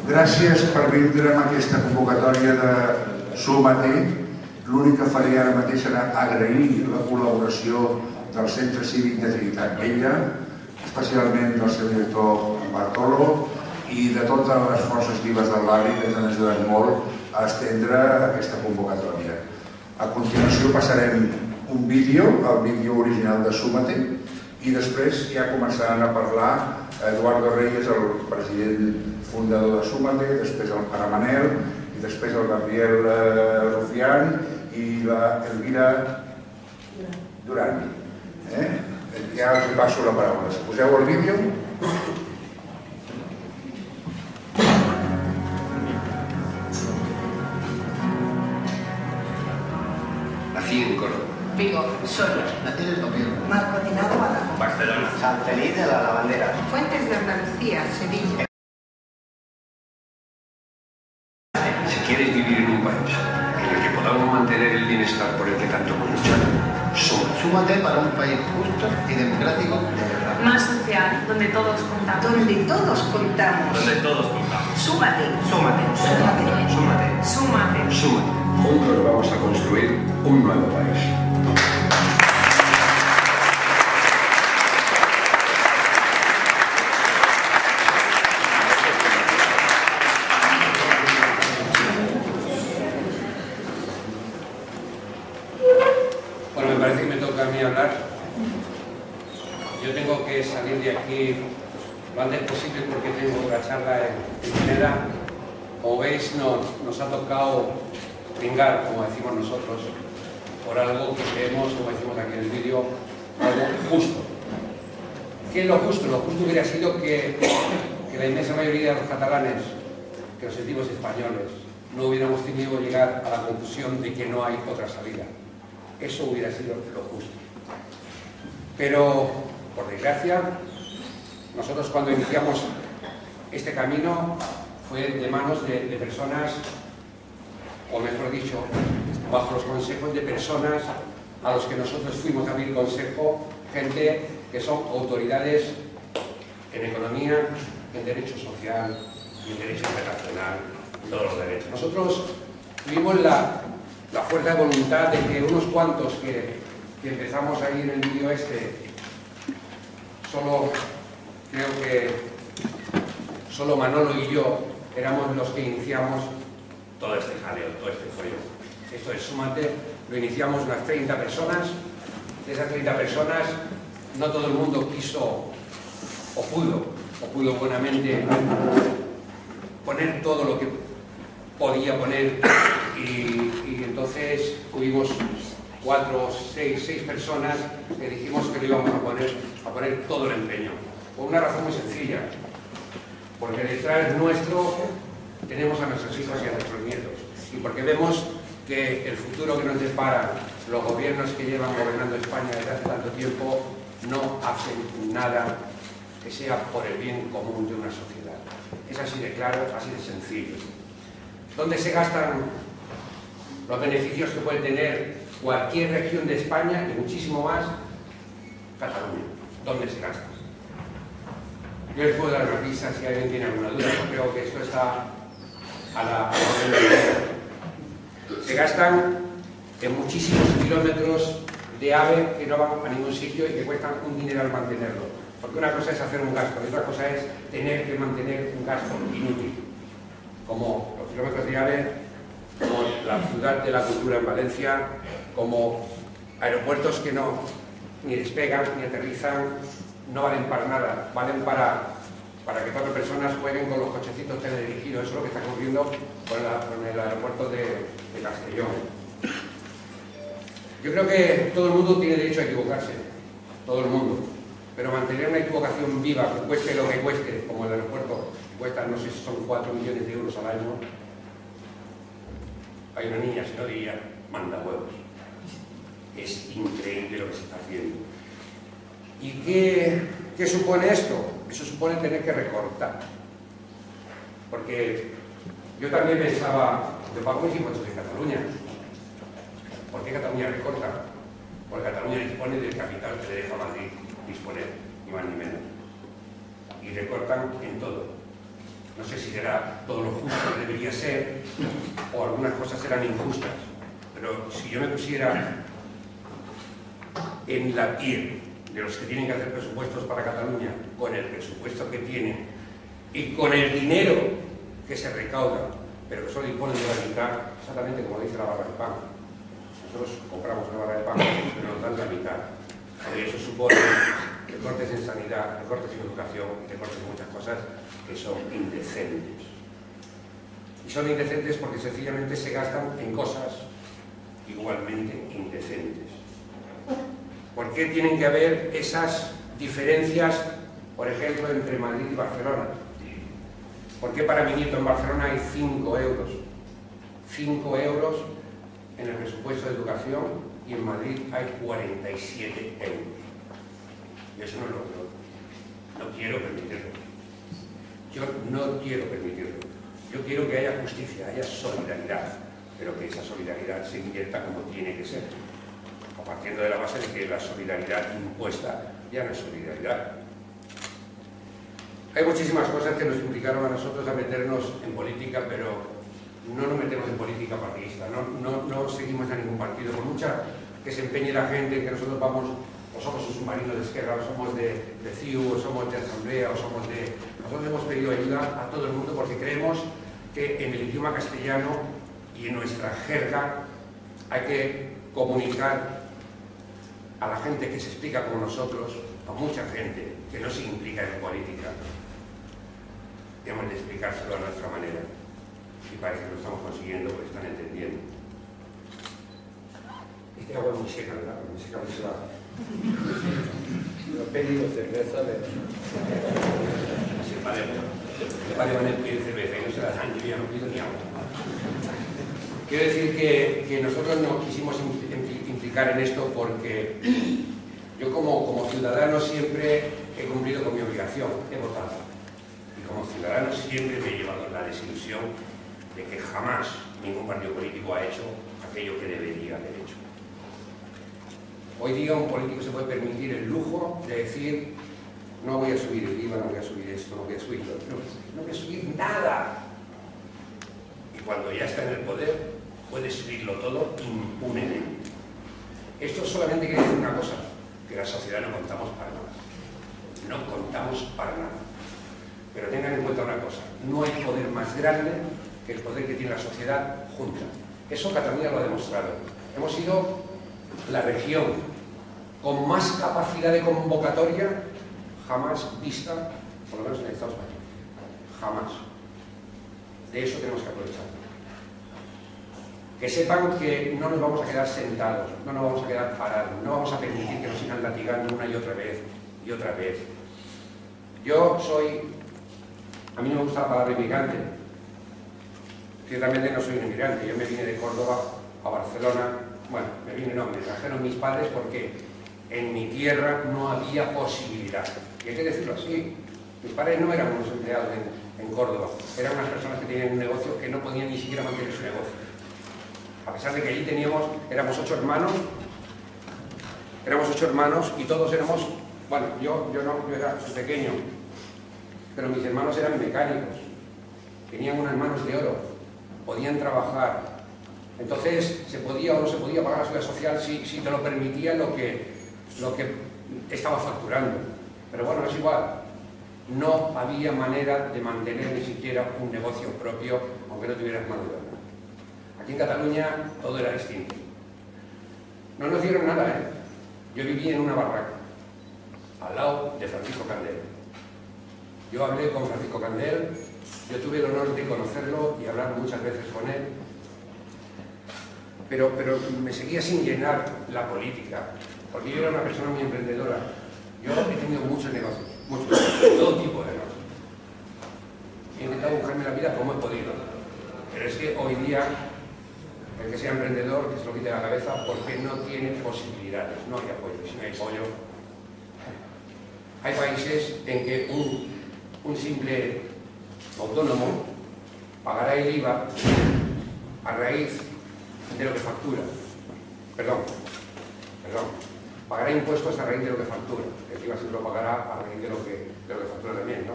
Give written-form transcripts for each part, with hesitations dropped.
Gràcies per vindre amb aquesta convocatòria de Súmate. L'únic que faré ara mateix serà agrair la col·laboració del Centre Cívic de Trinitat Vella, especialment del seu director Bartolo i de totes les forces vives del barri que ens han ajudat molt a estendre aquesta convocatòria. A continuació passarem un vídeo, el vídeo original de Súmate, i després ja començaran a parlar Eduardo Reyes, el president fundador de Súmate, després el Pare Manel, i després el Gabriel Rufián i l'Elvira Duran. Ja els passo la paraula. Poseu el vídeo. Nací en Córdoba. Vigo, Soria. Nací en Oviedo. Marcotinado, Badajoz. Barcelona. San Feliz de la Lavandera. Fuentes de Andalucía, Sevilla. Si quieres vivir en un país en el que podamos mantener el bienestar por el que tanto hemos luchado, súmate para un país justo y democrático de verdad. Más social, donde todos contamos. Donde todos contamos. Donde todos contamos. Súmate. Súmate. Súmate. Súmate. Súmate. Súmate. Juntos vamos a construir un nuevo país. Bueno, me parece que me toca a mí hablar. Yo tengo que salir de aquí lo antes posible porque tengo una charla en Pineda. Como veis, nos ha tocado pringar, como decimos nosotros, por algo que creemos, como decimos aquí en el vídeo, algo justo. ¿Qué es lo justo? Lo justo hubiera sido que la inmensa mayoría de los catalanes, que nos sentimos españoles, no hubiéramos tenido que llegar a la conclusión de que no hay otra salida. Eso hubiera sido lo justo. Pero, por desgracia, nosotros cuando iniciamos este camino fue de manos de personas, o mejor dicho, bajo los consejos de personas a los que nosotros fuimos a pedir consejo, gente que son autoridades en economía, en derecho social, en derecho internacional, en todos los derechos. Nosotros tuvimos la fuerza de voluntad de que unos cuantos que empezamos ahí en el vídeo solo creo que solo Manolo y yo éramos los que iniciamos todo este jaleo, todo este follón. Esto es Súmate, lo iniciamos unas 30 personas. De esas 30 personas no todo el mundo quiso o pudo buenamente poner todo lo que podía poner y entonces tuvimos 4, 6 personas que dijimos que lo íbamos a poner todo el empeño. Por una razón muy sencilla, porque detrás nuestro tenemos a nuestros hijos y a nuestros nietos y porque vemos que el futuro que nos depara los gobiernos que llevan gobernando España desde hace tanto tiempo no hacen nada que sea por el bien común de una sociedad. Es así de claro, así de sencillo. ¿Dónde se gastan los beneficios que puede tener cualquier región de España y muchísimo más? Cataluña. ¿Dónde se gastan? Yo les puedo dar una pista si alguien tiene alguna duda, yo creo que esto está a la orden del día. Se gastan en muchísimos kilómetros de AVE que no van a ningún sitio y que cuestan un dinero al mantenerlo. Porque una cosa es hacer un gasto y otra cosa es tener que mantener un gasto inútil. Como los kilómetros de AVE, como la ciudad de la cultura en Valencia, como aeropuertos que no ni despegan ni aterrizan, no valen para nada, valen para que 4 personas jueguen con los cochecitos teledirigidos. Eso es lo que está ocurriendo con el aeropuerto de Castellón. Yo creo que todo el mundo tiene derecho a equivocarse, todo el mundo, pero mantener una equivocación viva, que cueste lo que cueste, como el aeropuerto cuesta, no sé si son 4 millones de euros al año. Hay una niña, si no diría, manda huevos. Es increíble lo que se está haciendo. ¿Y qué supone esto? Eso supone tener que recortar. Porque yo también pensaba, yo pago mis impuestos en Cataluña. ¿Por qué Cataluña recorta? Porque Cataluña dispone del capital que le deja a Madrid disponer, ni más ni menos. Y recortan en todo. No sé si será todo lo justo que debería ser, o algunas cosas serán injustas, pero si yo me pusiera en la piel de los que tienen que hacer presupuestos para Cataluña, con el presupuesto que tienen y con el dinero que se recauda, pero que solo disponen de la mitad, exactamente como dice la barra de pan. Nosotros compramos una barra de pan, pero nos dan la mitad. Y eso supone recortes en sanidad, recortes en educación, recortes en muchas cosas que son indecentes. Y son indecentes porque sencillamente se gastan en cosas igualmente indecentes. ¿Por qué tienen que haber esas diferencias, por ejemplo, entre Madrid y Barcelona? ¿Por qué para mi nieto en Barcelona hay 5 euros? 5 euros en el presupuesto de educación y en Madrid hay 47 euros. Y eso no quiero permitirlo. Yo no quiero permitirlo. Yo quiero que haya justicia, haya solidaridad, pero que esa solidaridad se invierta como tiene que ser, partiendo de la base de que la solidaridad impuesta ya no es solidaridad. Hay muchísimas cosas que nos implicaron a nosotros a meternos en política, pero no nos metemos en política partidista, no seguimos a ningún partido, por mucha que se empeñe la gente en que nosotros vamos, o somos un submarino de Esquerra, o somos de CIU, o somos de Asamblea, o somos de... Nosotros hemos pedido ayuda a todo el mundo porque creemos que en el idioma castellano y en nuestra jerga hay que comunicar a la gente que se explica como nosotros, a mucha gente que no se implica en política. Tenemos de explicárselo a nuestra manera. Y parece que lo estamos consiguiendo porque están entendiendo. Este agua es muy seca, ¿verdad? Muy seca, muy suave. Yo he pedido cerveza de... Se van a pedir cerveza y no se la dan, yo ya no pido ni agua. Quiero decir que nosotros no quisimos implicar en esto porque yo como ciudadano siempre he cumplido con mi obligación, he votado. Y como ciudadano siempre me he llevado la desilusión de que jamás ningún partido político ha hecho aquello que debería haber hecho. Hoy día un político se puede permitir el lujo de decir no voy a subir el IVA, no voy a subir esto, no voy a subir lo otro, no voy a subir nada. Y cuando ya está en el poder puede subirlo todo impunemente. Esto solamente quiere decir una cosa, que la sociedad no contamos para nada. No contamos para nada. Pero tengan en cuenta una cosa, no hay poder más grande que el poder que tiene la sociedad junta. Eso Cataluña lo ha demostrado. Hemos sido la región con más capacidad de convocatoria jamás vista, por lo menos en el Estado español. Jamás. De eso tenemos que aprovechar. Que sepan que no nos vamos a quedar sentados, no nos vamos a quedar parados, no vamos a permitir que nos sigan latigando una y otra vez, y otra vez. Yo soy... A mí no me gusta la palabra inmigrante. Ciertamente no soy un inmigrante. Yo me vine de Córdoba a Barcelona. Bueno, me trajeron mis padres porque en mi tierra no había posibilidad. Y hay que decirlo así. Mis padres no eran unos empleados en Córdoba. Eran unas personas que tenían un negocio que no podían ni siquiera mantener su negocio. A pesar de que allí éramos 8 hermanos y todos éramos, bueno, yo era pequeño, pero mis hermanos eran mecánicos, tenían unas manos de oro, podían trabajar. Entonces, ¿se podía o no se podía pagar la seguridad social si te lo permitía lo que estaba facturando? Pero bueno, es igual. No había manera de mantener ni siquiera un negocio propio, aunque no tuvieras mano de obra. Aquí en Cataluña todo era distinto. No nos dieron nada, ¿eh? Yo vivía en una barraca, al lado de Francisco Candel. Yo hablé con Francisco Candel, yo tuve el honor de conocerlo y hablar muchas veces con él, pero me seguía sin llenar la política, porque yo era una persona muy emprendedora. Yo he tenido muchos negocios, todo tipo de negocios. He intentado buscarme la vida como he podido, pero es que hoy día el que sea emprendedor, que se lo quite de la cabeza, porque no tiene posibilidades, no hay apoyo. Si no hay apoyo, hay países en que un simple autónomo pagará el IVA a raíz de lo que factura. Perdón, pagará impuestos a raíz de lo que factura. El IVA siempre lo pagará a raíz de lo que factura también, ¿no?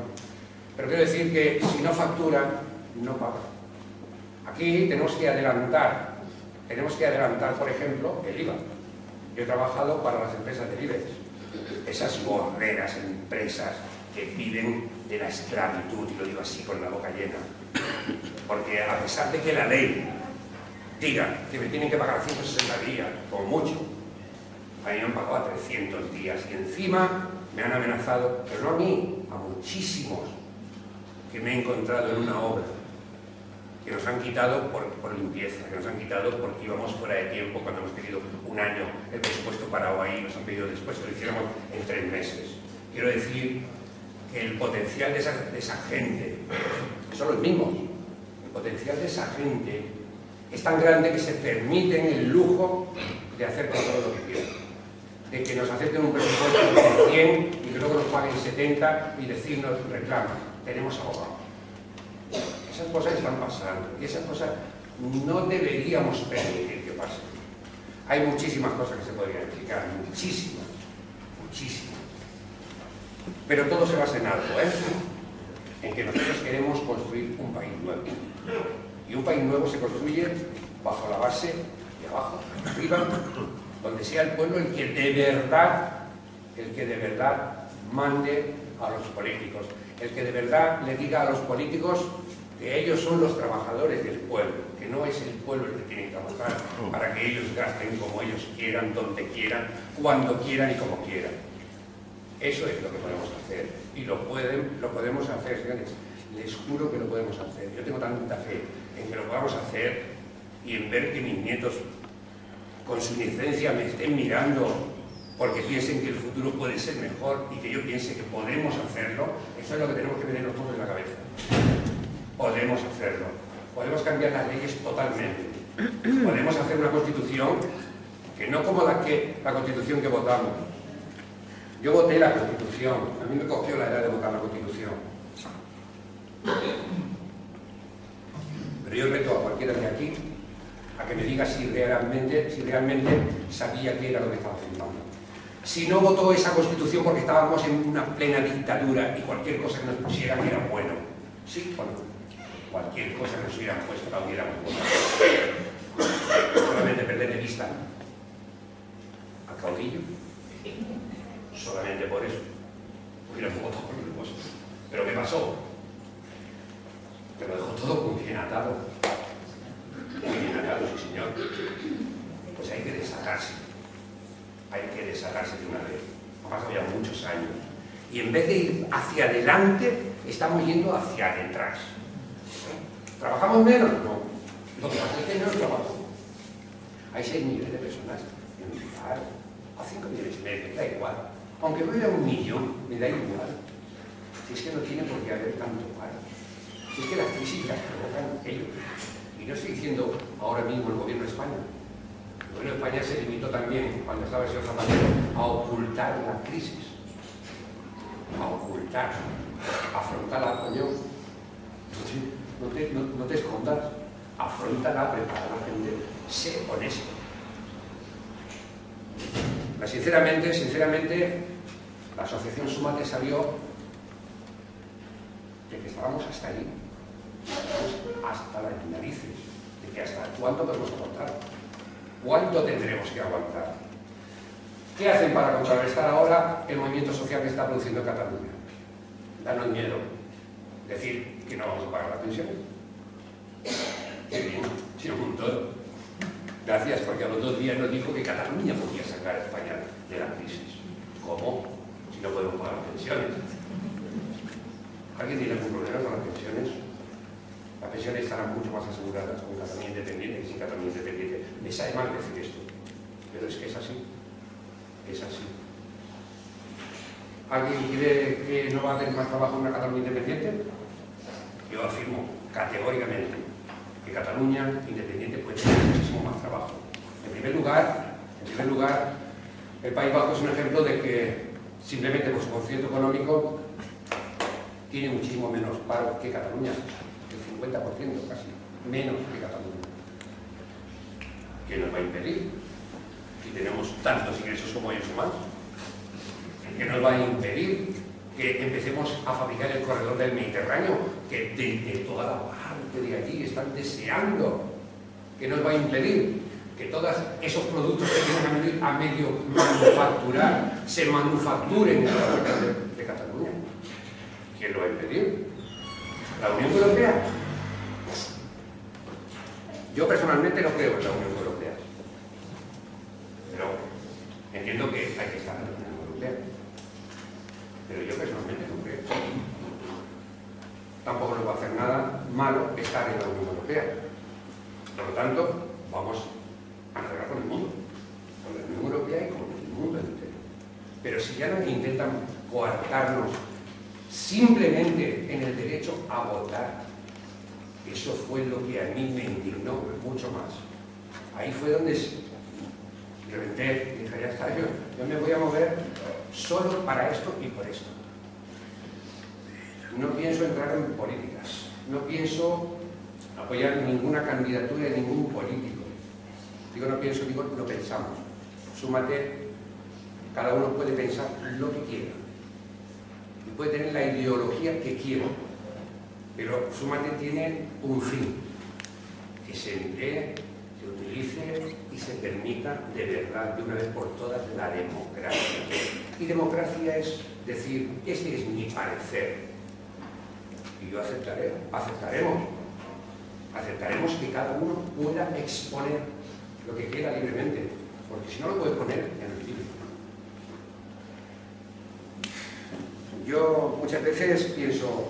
Pero quiero decir que si no facturan, no pagan. Aquí tenemos que adelantar, por ejemplo, el IVA. Yo he trabajado para las empresas del IBEX, esas borreras empresas que viven de la esclavitud, y lo digo así con la boca llena, porque a pesar de que la ley diga que me tienen que pagar 160 días, como mucho, a mí me han pagado a 300 días y encima me han amenazado, pero no a mí, a muchísimos que me he encontrado en una obra, que nos han quitado por limpieza, que nos han quitado porque íbamos fuera de tiempo cuando hemos pedido un año el presupuesto parado ahí, nos han pedido después que lo hiciéramos en 3 meses. Quiero decir que el potencial de esa gente, que son los mismos, el potencial de esa gente es tan grande que se permiten el lujo de hacer con todo lo que quieran. De que nos acepten un presupuesto de 100 y que luego nos paguen 70 y decirnos reclama, tenemos abogado. Esas cosas están pasando y esas cosas no deberíamos permitir que pasen. Hay muchísimas cosas que se podrían explicar, muchísimas. Pero todo se basa en algo, en que nosotros queremos construir un país nuevo. Y un país nuevo se construye bajo la base de abajo, arriba, donde sea el pueblo el que de verdad mande a los políticos, el que de verdad le diga a los políticos que ellos son los trabajadores del pueblo, que no es el pueblo el que tiene que trabajar para que ellos gasten como ellos quieran, donde quieran, cuando quieran y como quieran. Eso es lo que podemos hacer y lo podemos hacer, señores. Les juro que lo podemos hacer. Yo tengo tanta fe en que lo podamos hacer y en ver que mis nietos con su inocencia me estén mirando porque piensen que el futuro puede ser mejor y que yo piense que podemos hacerlo. Eso es lo que tenemos que tenernos todos en la cabeza. Podemos hacerlo. Podemos cambiar las leyes totalmente. Podemos hacer una constitución que no como la constitución que votamos. Yo voté la constitución. A mí me cogió la edad de votar la constitución. Pero yo reto a cualquiera de aquí a que me diga si realmente sabía qué era lo que estaba firmando. Si no votó esa constitución porque estábamos en una plena dictadura y cualquier cosa que nos pusieran era bueno. ¿Sí o no? Cualquier cosa que nos hubieran puesto la hubiéramos votado. Solamente perder de vista al caudillo. Solamente por eso hubiéramos votado por los votos. ¿Pero qué pasó? Que lo dejó todo muy bien atado. Muy bien atado, sí señor. Pues hay que desatarse. Hay que desatarse de una vez. Ha pasado ya muchos años. Y en vez de ir hacia adelante, estamos yendo hacia detrás. ¿Trabajamos menos? No. Lo que pasa es que no es trabajo. Hay 6 millones de personas en un lugar. A 5 millones y medio, da igual. Aunque hubiera 1 millón, me da igual. Si es que no tiene por qué haber tanto paro. Si es que las crisis las provocan ellos. Y no estoy diciendo ahora mismo el gobierno de España. El gobierno de España se limitó también, cuando estaba el señor Zapatero, a ocultar la crisis. A ocultar. A afrontarla, coño. No te escondas. Afróntala, prepara a la gente. Sé honesto. Sinceramente, la asociación Súmate salió de que estábamos hasta ahí, hasta las narices, de que hasta cuánto podemos aguantar, cuánto tendremos que aguantar. ¿Qué hacen para contrarrestar ahora el movimiento social que está produciendo en Cataluña? Danos miedo, decir que no vamos a pagar las pensiones. Qué bien, sino un todo. Gracias, porque a los 2 días nos dijo que Cataluña podía sacar a España de la crisis. ¿Cómo? Si no podemos pagar las pensiones. ¿Alguien tiene algún problema con las pensiones? Las pensiones estarán mucho más aseguradas con Cataluña independiente que sin Cataluña independiente. Me sabe mal decir esto, pero es que es así. Es así. ¿Alguien cree que no va a haber más trabajo en una Cataluña independiente? Yo afirmo categóricamente que Cataluña independiente puede tener muchísimo más trabajo. En primer lugar, el País Vasco es un ejemplo de que simplemente por su concierto económico tiene muchísimo menos paro que Cataluña, el 50% casi, menos que Cataluña. ¿Qué nos va a impedir? Si tenemos tantos ingresos como ellos o más, ¿qué nos va a impedir que empecemos a fabricar el corredor del Mediterráneo, que de toda la parte de allí están deseando. ¿Qué nos va a impedir? Que todos esos productos que tienen a medio manufacturar se manufacturen en la puerta de Cataluña. ¿Quién lo va a impedir? ¿La Unión Europea? Yo personalmente no creo en la Unión Europea, pero entiendo que hay que estar en la Unión Europea, pero yo personalmente no creo. Tampoco nos va a hacer nada malo estar en la Unión Europea. Por lo tanto, vamos a navegar con el mundo, con la Unión Europea y con el mundo entero. Pero si ya nos intentan coartarnos simplemente en el derecho a votar, eso fue lo que a mí me indignó mucho más. Ahí fue donde reventé y dije, ya está, yo me voy a mover solo para esto y por esto. No pienso entrar en políticas, no pienso apoyar ninguna candidatura de ningún político. Digo no pienso, digo no pensamos. Súmate, cada uno puede pensar lo que quiera y puede tener la ideología que quiera, pero Súmate tiene un fin, que se emplee, se utilice y se permita de verdad, de una vez por todas, la democracia. Y democracia es decir, este es mi parecer y yo aceptaremos que cada uno pueda exponer lo que quiera libremente, porque si no lo puede poner en el libro. Yo muchas veces pienso,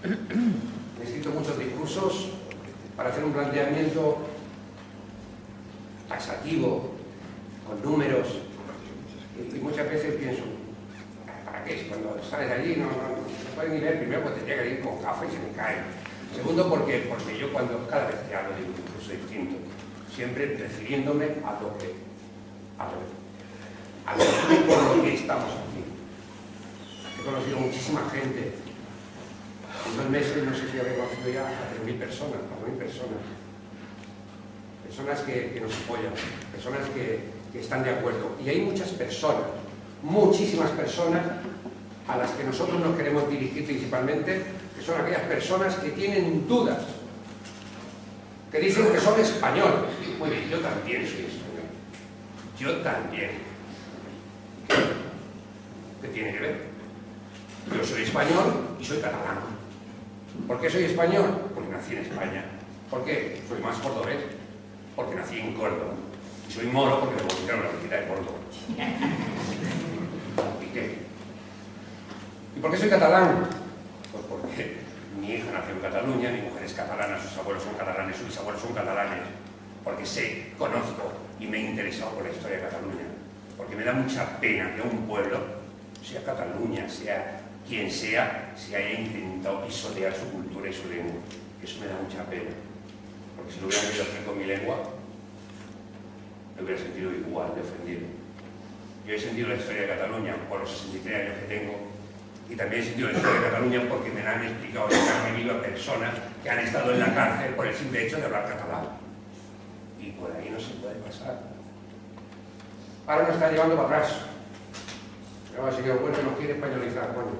he escrito muchos discursos para hacer un planteamiento taxativo, con números, y muchas veces pienso, ¿para qué? Cuando sales de allí no puedes ni leer, primero porque tendría que ir con gafas y se me cae. Segundo porque yo cada vez que hablo de un discurso distinto, siempre refiriéndome a lo que por lo que estamos aquí. He conocido muchísima gente. En 2 meses no sé si había conocido ya a 3.000 personas, personas que nos apoyan, personas que están de acuerdo. Y hay muchas personas, muchísimas personas a las que nosotros nos queremos dirigir principalmente, que son aquellas personas que tienen dudas, que dicen que son españoles. Muy bien, yo también soy español. Yo también. ¿Qué tiene que ver? Yo soy español y soy catalán. ¿Por qué soy español? Porque nací en España. ¿Por qué? Soy más cordobés. Porque nací en Córdoba. Y soy moro porque me volvieron a la Universidad de Córdoba. ¿Y qué? ¿Y por qué soy catalán? Pues porque mi hija nació en Cataluña, mi mujer es catalana, sus abuelos son catalanes, sus bisabuelos son catalanes. Porque conozco y me he interesado por la historia de Cataluña. Porque me da mucha pena que un pueblo, sea Cataluña, sea quien sea, se haya intentado pisotear su cultura y su lengua. Eso me da mucha pena. Porque si lo hubiera querido hacer con mi lengua, me hubiera sentido igual de ofendido. Yo he sentido la historia de Cataluña por los 63 años que tengo, y también he sentido la historia de Cataluña porque me la han explicado en carne viva personas que han estado en la cárcel por el simple hecho de hablar catalán. Y por ahí no se puede pasar. Ahora nos están llevando para atrás. No, el señor Bueno nos quiere españolizar. Bueno,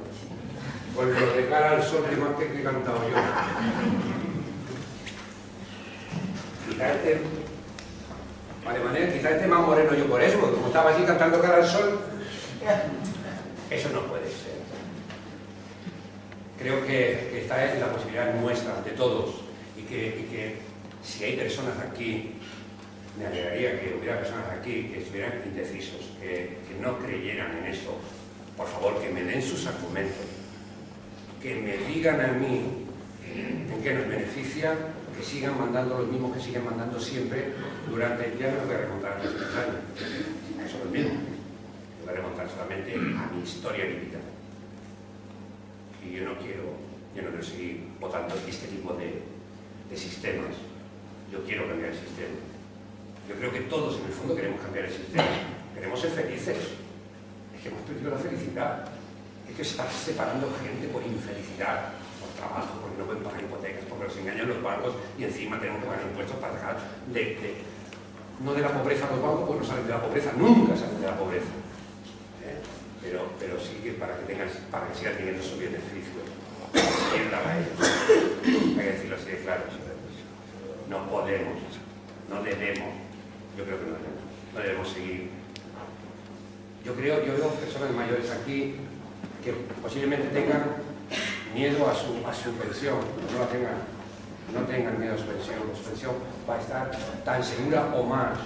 pues lo de Cara al Sol más que he cantado yo. Quizá este más moreno yo por eso, porque como estaba allí cantando Cara al Sol, eso no puede ser. Creo que esta es la posibilidad nuestra, de todos, y que si hay personas aquí, me alegraría que hubiera personas aquí que estuvieran indecisos, que no creyeran en esto. Por favor, que me den sus argumentos, que me digan a mí en qué nos beneficia que sigan mandando los mismos que siguen mandando siempre durante, ya no voy a remontar a los 3 años, son los mismos, voy a remontar solamente a mi historia límita. Y yo no quiero seguir votando este tipo de sistemas. Yo quiero cambiar el sistema. Yo creo que todos en el fondo queremos cambiar el sistema. Queremos ser felices. Es que hemos perdido la felicidad. Es que se está separando gente por infelicidad, por trabajo, porque no pueden pagar hipotecas, porque los engañan los bancos y encima tenemos que pagar impuestos para dejar no de la pobreza a los bancos, pues no salen de la pobreza, nunca salen de la pobreza. pero sí que para que sigan teniendo esos beneficios. Hay que decirlo así de claro. No podemos, no debemos, yo creo que no debemos seguir. Yo veo personas mayores aquí que posiblemente tengan miedo a su pensión, no tengan miedo a su pensión va a estar tan segura o más.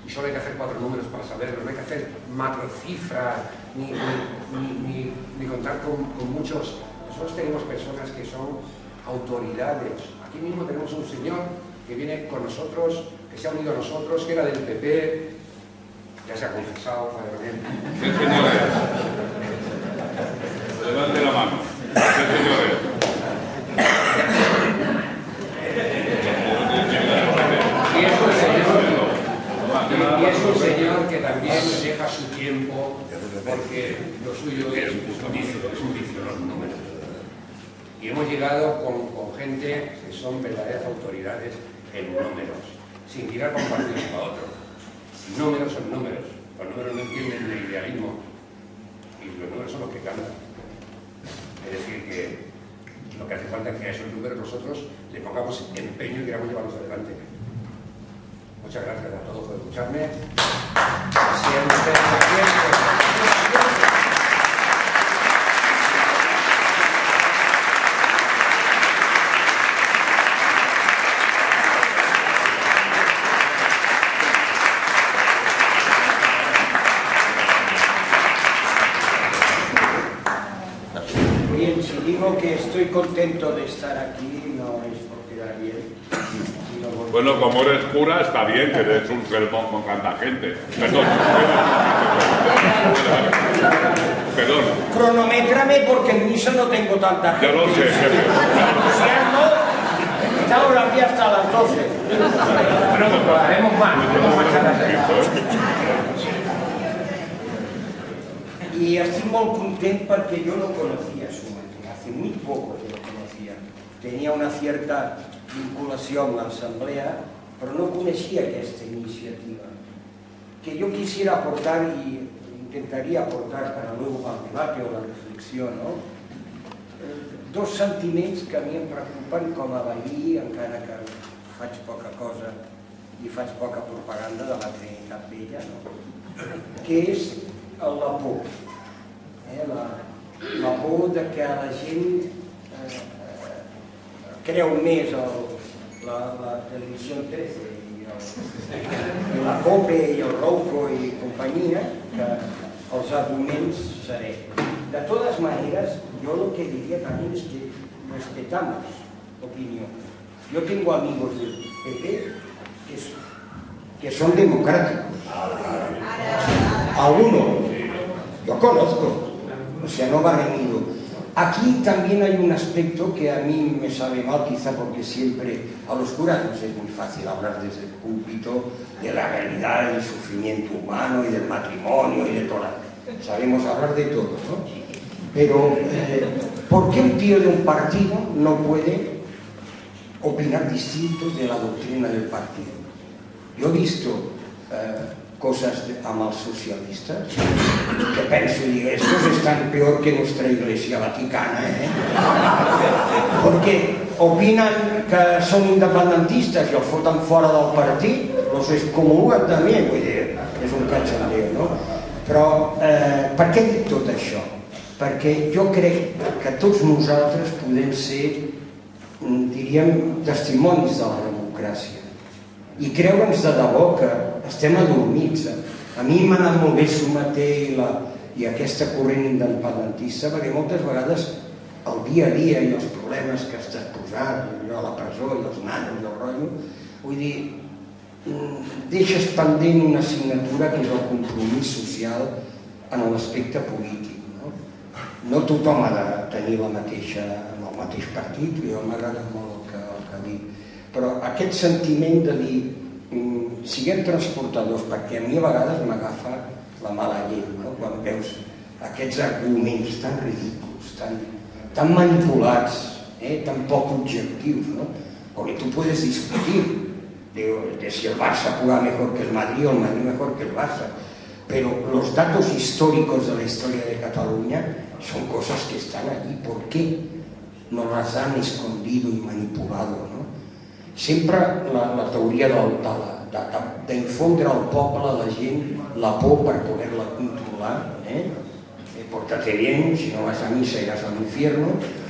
Y solo hay que hacer 4 números para saberlo, no hay que hacer macrocifras, ni contar con muchos. Nosotros tenemos personas que son autoridades. Aquí mismo tenemos un señor que viene con nosotros, que se ha unido a nosotros, que era del PP, ya se ha confesado, Padre Manuel. ¿Qué señor es? Levante la mano. ¿Qué señor es? Y es un señor que también deja su tiempo, porque lo suyo es un vicio los números. Y hemos llegado con gente que son verdaderas autoridades en números, sin tirar para un partido para otro. Números son números, los números no entienden de idealismo, y los números son los que cantan. Es decir, que lo que hace falta es que a esos números nosotros le pongamos empeño y queramos llevarlos adelante. Muchas gracias a todos por escucharme. Siempre. Bien, si digo que estoy contento de estar aquí, no es porque da bien. Bueno, como eres cura, está bien que des un sermón con tanta gente. Perdón. Cronométrame porque en misa no tengo tanta gente. Ya lo sé, jefe. Está ahora aquí hasta las 12. Pronto, haremos más charlas. Y estic molt content porque yo no conocía a Sumate, hace muy poco que lo conocía. Tenía una cierta vinculación amb l'Assemblea, però no coneixia aquesta iniciativa. Que yo quisiera aportar y intentaría aportar para luego al debate o la reflexión, ¿no? Dos sentiments que a mi em preocupen com a veí, encara que faig poca cosa i faig poca propaganda de la Trinitat Vella, no? Que és la por. La por de que la gent creu més la Televisió 13 i la COPE i el Rouco i companyia que els arguments seré. De todas maneras, yo lo que diría también es que respetamos opinión. Yo tengo amigos del PP que son democráticos. Algunos, yo conozco, o sea, no va reñido. Aquí también hay un aspecto que a mí me sabe mal, quizá porque siempre a los curas nos es muy fácil hablar desde el púlpito de la realidad del sufrimiento humano y del matrimonio y de toda. Sabemos hablar de todo, ¿no? Pero, ¿por qué un tío de un partido no puede opinar distinto de la doctrina del partido? Yo he visto cosas amb els socialistes que penso y digo, estos están peor que nuestra iglesia vaticana, porque opinan que son independentistas y els foten fora del partit, los excomulguen també, vull dir, és un cachondeo, no? Però per què dic tot això? Perquè jo crec que tots nosaltres podem ser, diríem, testimonis de la democràcia i creure'ns de debò que estem adormits. A mi m'ha anat molt bé Sumate i aquesta corrent independentista perquè moltes vegades el dia a dia i els problemes que estàs posant, a la presó i els nanos i el rotllo, vull dir, deixes pendent una assignatura que és el compromís social en l'aspecte polític. No tothom ha de tenir el mateix partit, jo m'agrada molt el que dic, però aquest sentiment de dir siguem transportadors, perquè a mi a vegades m'agafa la mala llet, quan veus aquests arguments tan ridículs, tan manipulats, tan poc objectius, perquè tu puedes discutir de si el Barça juega mejor que el Madrid o el Madrid mejor que el Barça, pero los datos históricos de la historia de Cataluña son cosas que están allí. ¿Por qué nos las han escondido y manipulado, no? Sempre la teoria d'infondre al poble, a la gent, la por per poder-la controlar, porta-te bien, si no vas a missa iràs a l'infierno,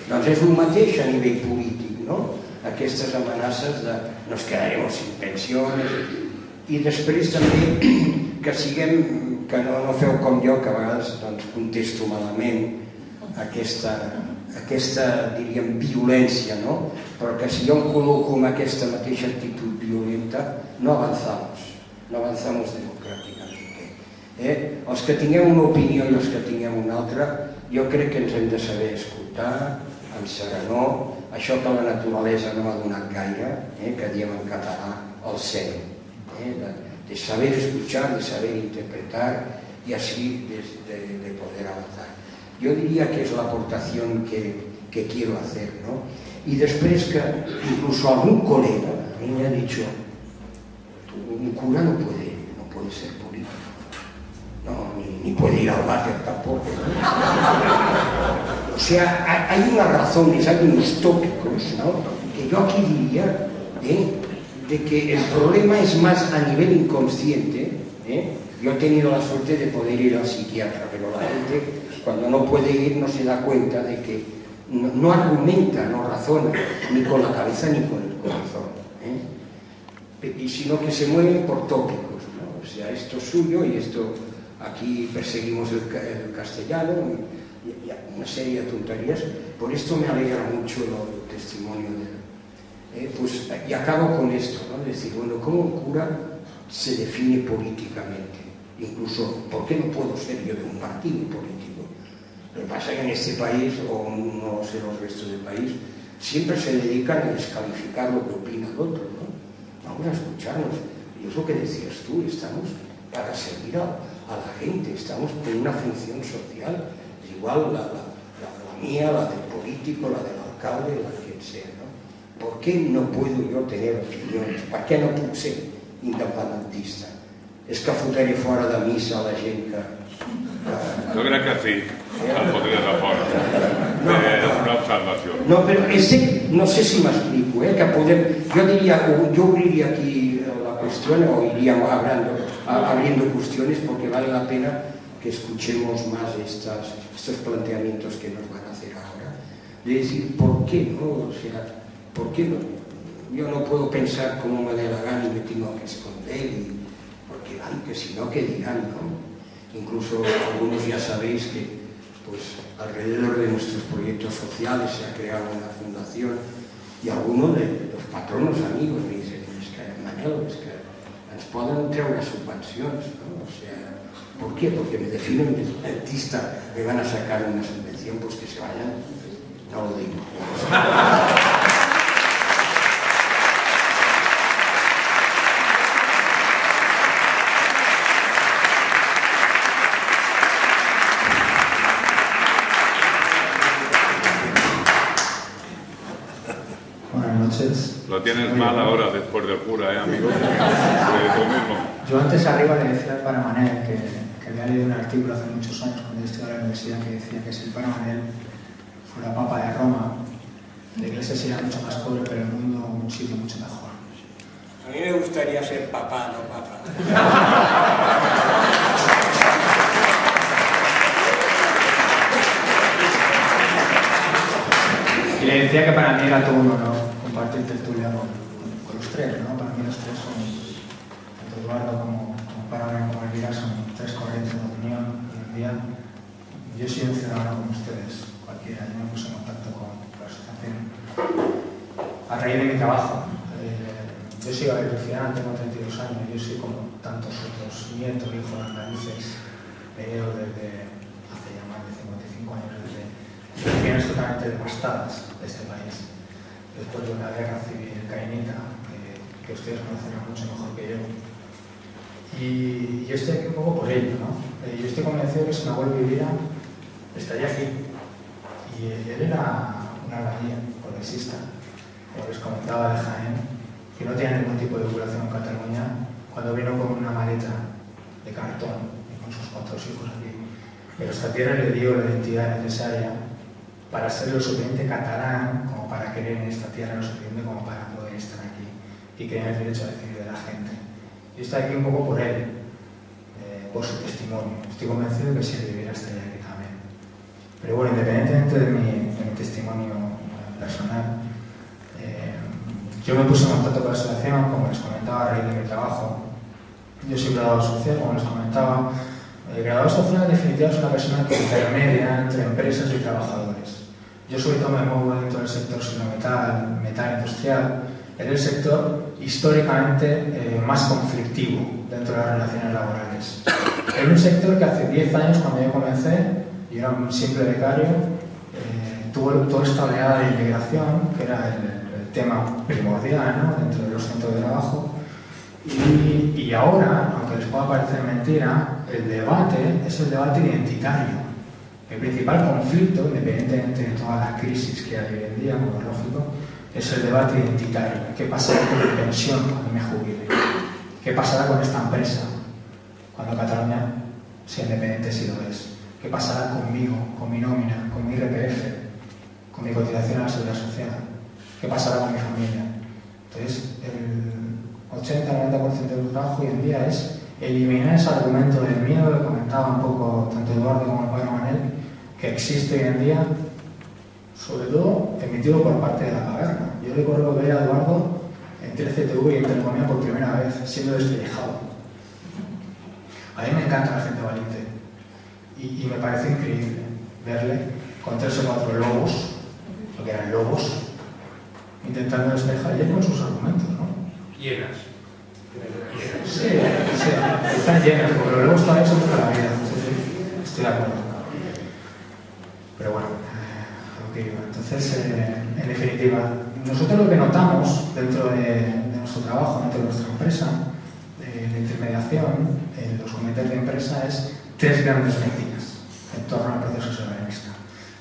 doncs és el mateix a nivell polític, no? Aquestes amenaces de nos quedaremos sin pensiones, i després també que no feu com jo, que a vegades contesto malament aquesta, diríem, violència, no? Però que si jo em col·loco amb aquesta mateixa actitud violenta, no avanzamos democràticament. Els que tinguem una opinió i els que tinguem una altra, jo crec que ens hem de saber escoltar, amb serenor, això que la naturalesa no m'ha donat gaire, que diem en català, el zen, de saber escuchar, de saber interpretar y así de poder avanzar. Yo diría que es la aportación que quiero hacer, ¿no? Y después que incluso algún colega a mí me ha dicho, un cura no puede ser político, no, ni puede ir al váter tampoco, ¿no? O sea, hay unas razones, hay unos tópicos, ¿no? Que yo aquí diría de que el problema es más a nivel inconsciente. Yo he tenido la suerte de poder ir al psiquiatra, pero la gente cuando no puede ir no se da cuenta de que no argumenta, no razona, ni con la cabeza ni con el corazón, y sino que se mueven por tópicos, ¿no? O sea, esto es suyo y esto, aquí perseguimos el castellano y una serie de tonterías. Por esto me alegra mucho el testimonio de pues, y acabo con esto, ¿no? Es decir, bueno, ¿cómo un cura se define políticamente? Incluso, ¿por qué no puedo ser yo de un partido político? Lo que pasa es que en este país, o no sé los restos del país, siempre se dedican a descalificar lo que opina el otro, ¿no? Vamos a escucharnos. Y es lo que decías tú, estamos para servir a la gente, estamos con una función social, igual la mía, la del político, la del alcalde, la de quien sea, ¿no? ¿Por qué no puedo yo tener opinions? Per què no puc ser independentista? És que fotré fora de missa la gent que... Jo crec que sí, el fotria de fora. Una observació. No, pero no sé si me explico, que podem... Yo abriría aquí la cuestión, o iríamos abriendo cuestiones, porque vale la pena que escuchemos más estos planteamientos que nos van a hacer ahora. De decir, ¿por qué no? O sea, ¿por qué no? Yo no puedo pensar como me dé la gana y me tengo que esconder, porque que si no, ¿qué dirán, no? Incluso algunos ya sabéis que pues, alrededor de nuestros proyectos sociales se ha creado una fundación y algunos de los patronos amigos me dicen, es que Manel, es que ens poden treure subvencions, ¿no? O sea, ¿por qué? Porque me defino independentista, me van a sacar una subvención, pues que se vayan, no lo digo. Lo tienes mal ahora después del cura, amigo. Tú mismo. Yo antes arriba le decía al Pare Manel que había leído un artículo hace muchos años cuando yo estudiaba en la universidad que decía que si el Pare Manel fuera Papa de Roma, la iglesia sería mucho más pobre, pero el mundo un sitio mucho mejor. A mí me gustaría ser papá, no papa. Y le decía que para mí era todo un honor compartir tertulia con los tres, ¿no? Para mí los tres son, tanto Eduardo como Pare Manel como Elvira, son tres corrientes de opinión hoy en día. Yo soy un ciudadano como ustedes, cualquiera, yo me puse en contacto con la asociación a raíz de mi trabajo. Yo soy ciudadano, tengo 32 años, yo soy como tantos otros nietos, hijos andaluces, venido desde hace ya más de 55 años, desde situaciones totalmente devastadas de este país. Después de una guerra civil cainita, que ustedes conocerán mucho mejor que yo. Y yo estoy aquí un poco por ello, ¿no? Yo estoy convencido que si mi abuelo viviera, estaría aquí. Y él era una albañil progresista, como les comentaba, de Jaén, que no tenía ningún tipo de vinculación en Cataluña, cuando vino con una maleta de cartón y sus 4 hijos aquí. Pero esta tierra le dio la identidad necesaria para ser lo suficiente catalán como para querer en esta tierra, lo suficiente como para poder estar aquí y creer en el derecho a decidir de la gente. Yo estoy aquí un poco por él, por su testimonio. Estoy convencido que si él viviera estaría aquí también. Pero bueno, independientemente de mi testimonio personal, yo me puse en contacto con la asociación, como les comentaba, a raíz de mi trabajo. Yo soy graduado social, como les comentaba. El graduado social, en definitiva, es una persona que intermedia entre empresas y trabajadores. Yo, sobre todo, me muevo dentro del sector silometal, metal industrial. Es el sector históricamente más conflictivo dentro de las relaciones laborales. Es un sector que hace 10 años, cuando yo comencé, yo era un simple becario, tuvo toda esta oleada de inmigración, que era el tema primordial, ¿no?, dentro de los centros de trabajo. Y ahora, aunque les pueda parecer mentira, el debate es el debate identitario. El principal conflicto, independientemente de todas las crisis que hay hoy en día, como es lógico, es el debate identitario. ¿Qué pasará con mi pensión cuando me jubile? ¿Qué pasará con esta empresa cuando Cataluña sea independiente si lo es? ¿Qué pasará conmigo, con mi nómina, con mi IRPF, con mi cotización a la seguridad social? ¿Qué pasará con mi familia? Entonces, el 80-90% del trabajo hoy en día es eliminar ese argumento del miedo que comentaba un poco tanto Eduardo como el padre Manel, que existe hoy en día, sobre todo emitido por parte de la caverna. Yo recuerdo ver a Eduardo en 13TV y en Telefonía por primera vez, siendo despellejado. A mí me encanta la gente valiente y me parece increíble verle con 3 o 4 lobos, porque eran lobos, intentando despejar y él con sus argumentos, ¿no? Llenas. Sí, están llenas, porque los lobos todavía son para la vida. Sí, estoy de acuerdo. Pero bueno, entonces, en definitiva, nosotros lo que notamos dentro de nuestro trabajo, dentro de nuestra empresa, de intermediación, en los comités de empresa, es 3 grandes mentiras en torno al proceso soberanista.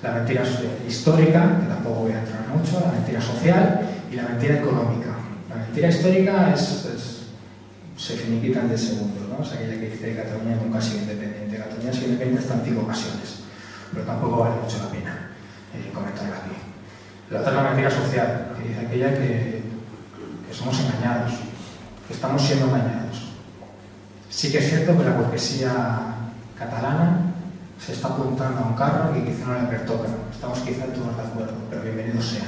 La mentira histórica, que tampoco voy a entrar mucho, la mentira social y la mentira económica. La mentira histórica se finiquita en 10 segundos, ¿no? Es aquella que dice que Cataluña nunca ha sido independiente. Cataluña ha sido independiente hasta en 5 ocasiones, pero tampoco vale mucho la pena comentarla aquí. La otra es la mentira social, que dice aquella que somos engañados, que estamos siendo engañados. Sí que es cierto que la burguesía catalana se está apuntando a un carro que quizá no le pertoca. Estamos quizá todos de acuerdo, pero bienvenidos sean.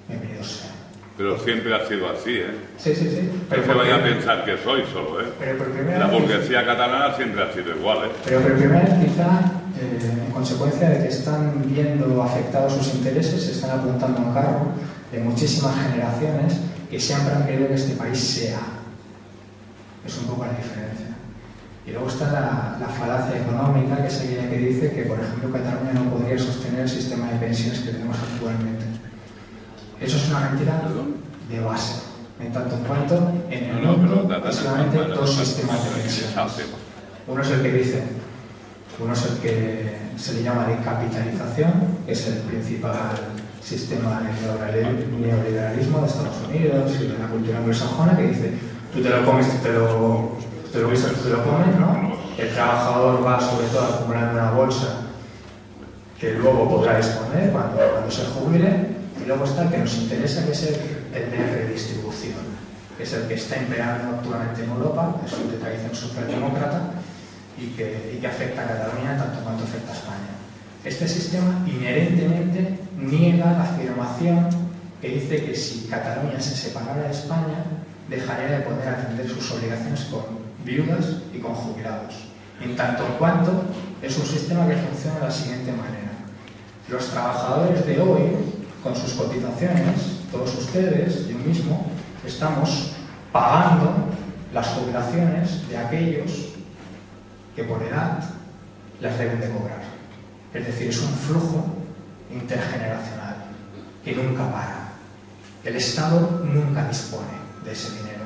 Bienvenidos sean. Pero siempre ha sido así, ¿eh? Sí, sí, sí. No se vaya a pensar que soy solo, ¿eh? Pero por primera la vez, burguesía catalana siempre ha sido igual, ¿eh? Pero por primera vez, quizá, en consecuencia de que están viendo afectados sus intereses, se están apuntando a un carro de muchísimas generaciones que siempre han querido que este país sea. Es un poco la diferencia. Y luego está la falacia económica, que es aquella que dice que, por ejemplo, Cataluña no podría sostener el sistema de pensiones que tenemos actualmente. Eso es una mentira de base, en tanto en cuanto en el mundo básicamente 2 sistemas de pensiones. Uno es el que dice, uno es el que se le llama de capitalización, que es el principal sistema del neoliberalismo de Estados Unidos y de la cultura anglosajona, que dice, tú te lo comes, tú te lo comes, ¿no? El trabajador va sobre todo acumulando una bolsa que luego podrá disponer cuando se jubile. Y luego está el que nos interesa, que es el de redistribución, que es el que está imperando actualmente en Europa, es de tradición socialdemócrata y que afecta a Cataluña tanto cuanto afecta a España. Este sistema inherentemente niega la afirmación que dice que si Cataluña se separara de España, dejaría de poder atender sus obligaciones con viudas y con jubilados. En tanto en cuanto es un sistema que funciona de la siguiente manera. Los trabajadores de hoy, con sus cotizaciones, todos ustedes, yo mismo, estamos pagando las jubilaciones de aquellos que por edad las deben de cobrar. Es decir, es un flujo intergeneracional que nunca para. El Estado nunca dispone de ese dinero.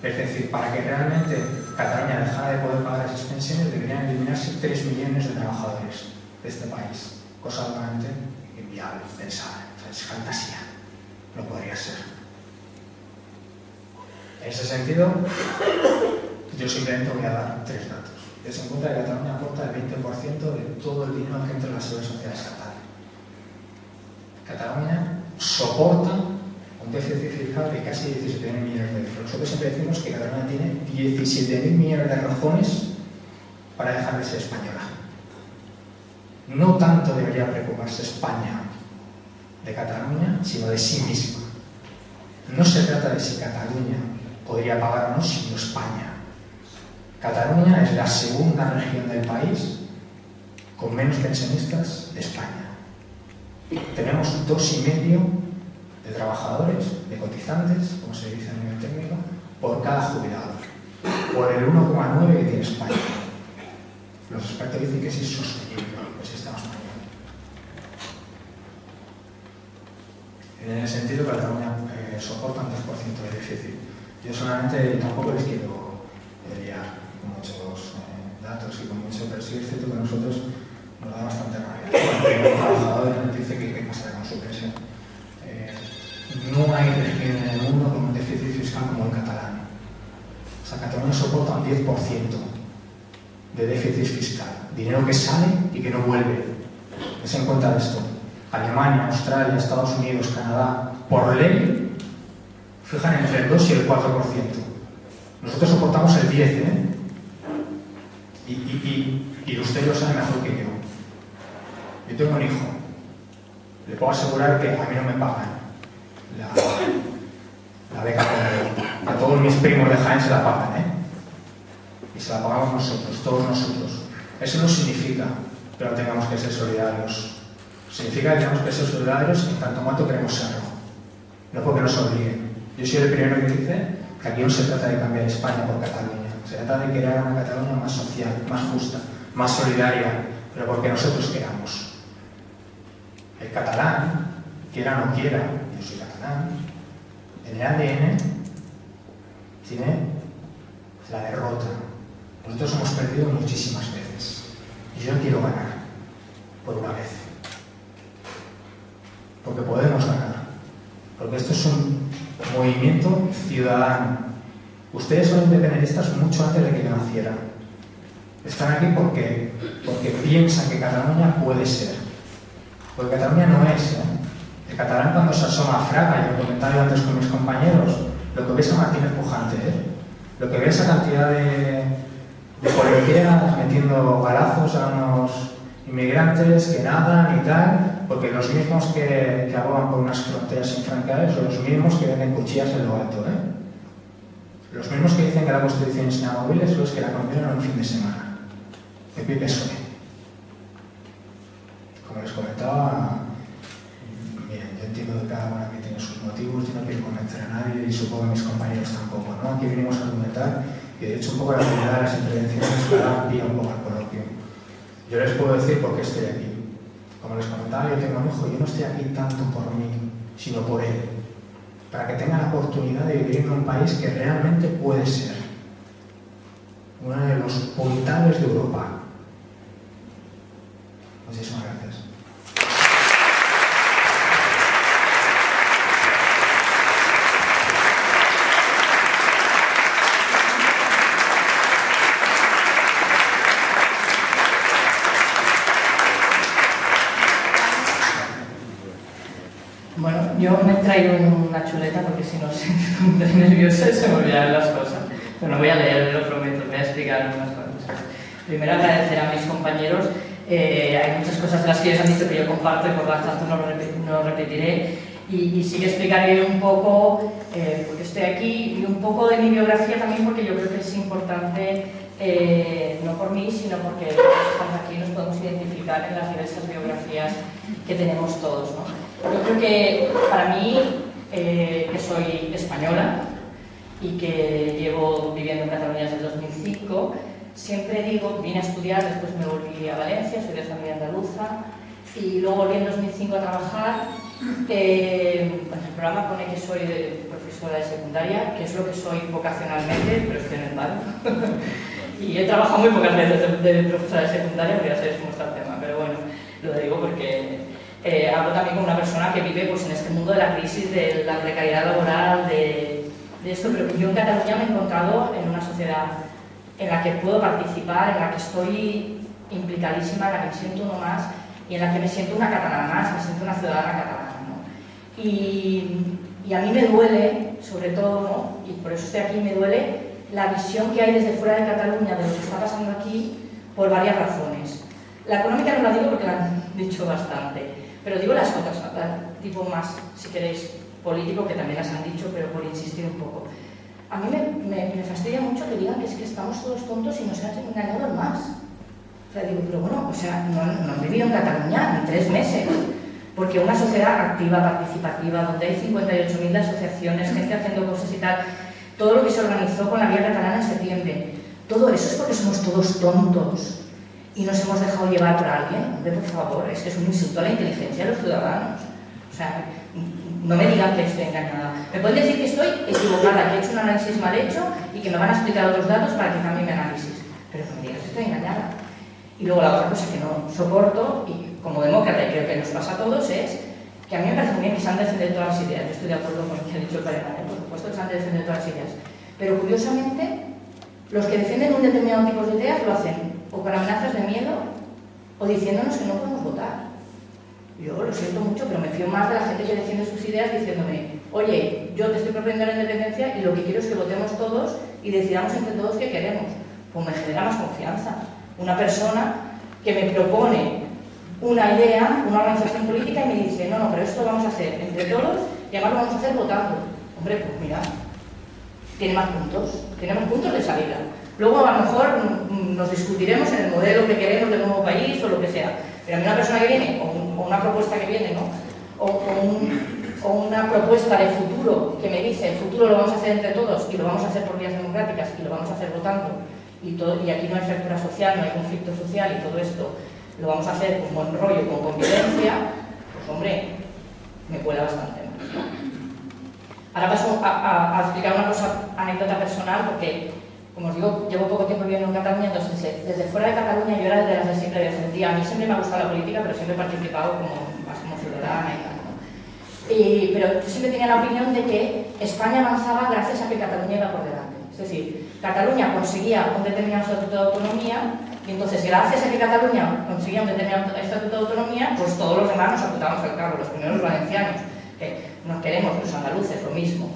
Es decir, para que realmente Cataluña dejara de poder pagar esas pensiones, deberían eliminarse 3 millones de trabajadores de este país, cosa totalmente inviable, pensar. Es fantasía, no podría ser. En ese sentido, yo simplemente voy a dar 3 datos. Tienes en cuenta que Cataluña aporta el 20% de todo el dinero que entra en la seguridad social estatal. Cataluña soporta un déficit fiscal de casi 17.000 millones de euros. Nosotros siempre decimos que Cataluña tiene 17.000 millones de razones para dejar de ser española. No tanto debería preocuparse España de Cataluña, sino de sí misma. No se trata de si Cataluña podría pagar o no, sino España. Cataluña es la segunda región del país con menos pensionistas de España. Tenemos 2,5 de trabajadores, de cotizantes, como se dice a nivel técnico, por cada jubilado, por el 1,9 que tiene España. Los expertos dicen que es insostenible el sistema español. En el sentido que Cataluña soporta un 2% de déficit. Yo solamente tampoco les quiero liar con muchos datos y con mucho, pero sí es cierto que a nosotros nos da bastante rabia. Cuando los trabajadores nos dicen que qué pasa con su pensión. No hay región en el mundo con un déficit fiscal como el catalán. O sea, Cataluña soporta un 10% de déficit fiscal. Dinero que sale y que no vuelve. Ten en cuenta esto. Alemania, Australia, Estados Unidos, Canadá, por ley, fijan entre el 2 y el 4%. Nosotros soportamos el 10%, ¿eh? Y usted lo sabe mejor que yo. Yo tengo un hijo. Le puedo asegurar que a mí no me pagan la beca con a todos mis primos de Jaén se la pagan, ¿eh? Y se la pagamos nosotros, todos nosotros. Eso no significa que no tengamos que ser solidarios. Significa que tenemos que ser solidarios en tanto cuanto queremos serlo. No porque nos obliguen. Yo soy el primero que dice que aquí no se trata de cambiar España por Cataluña. Se trata de crear una Cataluña más social, más justa, más solidaria, pero porque nosotros queramos. El catalán, quiera o no quiera, yo soy catalán, en el ADN tiene la derrota. Nosotros hemos perdido muchísimas veces. Y yo quiero ganar, por una vez. Porque podemos ganar. Porque esto es un movimiento ciudadano. Ustedes son independentistas mucho antes de que yo naciera. Están aquí porque piensan que Cataluña puede ser. Porque Cataluña no es, ¿eh? El catalán cuando se asoma a Fraga, y lo comentaba antes con mis compañeros, lo que ve es a Martínez Pujante, ¿eh? Lo que ve es esa cantidad de policías metiendo balazos a unos inmigrantes que nadan y tal, porque los mismos que abogan por unas fronteras infranqueables son los mismos que venden cuchillas en lo alto, ¿eh? Los mismos que dicen que la Constitución es inamovible son los que la condenan un fin de semana. PP y PSOE. Como les comentaba, bien, yo entiendo que cada uno aquí tiene sus motivos, yo no quiero convencer a nadie y supongo que mis compañeros tampoco, ¿no? Aquí venimos a argumentar y de hecho un poco la primera de las intervenciones para pilla un poco al coloquio. Yo les puedo decir por qué estoy aquí. Como les comentaba, yo tengo un hijo, yo no estoy aquí tanto por mí, sino por él. Para que tenga la oportunidad de vivir en un país que realmente puede ser uno de los puntales de Europa. Muchísimas gracias. Bueno, yo me he traído una chuleta porque si no se me pone nerviosa y se me olvidan las cosas. Pero no voy a leer, lo prometo, voy a explicar unas cosas. Primero agradecer a mis compañeros. Hay muchas cosas de las que ellos han dicho que yo comparto y por lo tanto no repetiré. Y sí que explicaré un poco por qué estoy aquí y un poco de mi biografía también, porque yo creo que es importante, no por mí, sino porque los que estamos aquí nos podemos identificar en las diversas biografías que tenemos todos, ¿no? Yo creo que para mí, que soy española y que llevo viviendo en Cataluña desde el 2005, siempre digo, vine a estudiar, después me volví a Valencia, soy de familia andaluza, y luego volví en 2005 a trabajar. En el programa pone que soy profesora de secundaria, que es lo que soy vocacionalmente, pero estoy en el paro. Y he trabajado muy pocas veces de profesora de secundaria, porque ya sabéis cómo está el tema, pero bueno, lo digo porque hablo también con una persona que vive pues, en este mundo de la crisis, de la precariedad laboral, de esto, pero yo en Cataluña me he encontrado en una sociedad en la que puedo participar, en la que estoy implicadísima, en la que me siento uno más y en la que me siento una catalana más, me siento una ciudadana catalana, ¿no? Y a mí me duele, sobre todo, ¿no? Y por eso estoy aquí, me duele la visión que hay desde fuera de Cataluña de lo que está pasando aquí por varias razones. La económica no la digo porque la han dicho bastante, pero digo las otras, tipo más, si queréis, político, que también las han dicho, pero por insistir un poco. A mí me fastidia mucho que digan que es que estamos todos tontos y nos han engañado más. O sea, digo, pero bueno, o sea, no han vivido en Cataluña ni 3 meses, porque una sociedad activa, participativa, donde hay 58.000 asociaciones, gente haciendo cosas y tal, todo lo que se organizó con la Vía Catalana en septiembre, todo eso es porque somos todos tontos y nos hemos dejado llevar por alguien. Hombre, por favor, es que es un insulto a la inteligencia de los ciudadanos. O sea, no me digan que estoy engañada. Me pueden decir que estoy equivocada, que he hecho un análisis mal hecho y que me van a explicar otros datos para que cambie mi análisis. Pero no me digas que estoy engañada. Y luego la otra cosa que no soporto, y como demócrata, y creo que nos pasa a todos, es que a mí me parece muy bien que se han de defender todas las ideas. Yo estoy de acuerdo con lo que ha dicho el padre Manuel, por supuesto que se han de defender todas las ideas. Pero curiosamente, los que defienden un determinado tipo de ideas lo hacen o con amenazas de miedo o diciéndonos que no podemos votar. Yo lo siento mucho, pero me fío más de la gente que defiende sus ideas diciéndome, oye, yo te estoy proponiendo la independencia y lo que quiero es que votemos todos y decidamos entre todos qué queremos. Pues me genera más confianza. Una persona que me propone una idea, una organización política y me dice, no, pero esto lo vamos a hacer entre todos y además lo vamos a hacer votando. Hombre, pues mira, tiene más puntos de salida. Luego a lo mejor nos discutiremos en el modelo que queremos del nuevo país o lo que sea. Pero a mí una persona que viene, o una propuesta que viene, ¿no? O una propuesta de futuro que me dice, el futuro lo vamos a hacer entre todos y lo vamos a hacer por vías democráticas y lo vamos a hacer votando y aquí no hay fractura social, no hay conflicto social y todo esto lo vamos a hacer con buen rollo, con convivencia, pues hombre, me cuela bastante más, ¿no? Ahora paso a explicar una cosa, anécdota personal, porque como os digo, llevo poco tiempo viviendo en Cataluña, entonces desde fuera de Cataluña yo era de las de siempre defendía. A mí siempre me ha gustado la política, pero siempre he participado más como ciudadana y tal, ¿no? Pero yo siempre tenía la opinión de que España avanzaba gracias a que Cataluña iba por delante. Es decir, Cataluña conseguía un determinado estatuto de autonomía y entonces gracias a que Cataluña conseguía un determinado estatuto de autonomía, pues todos los demás nos apuntábamos al carro, los primeros valencianos, que nos queremos, los andaluces, lo mismo.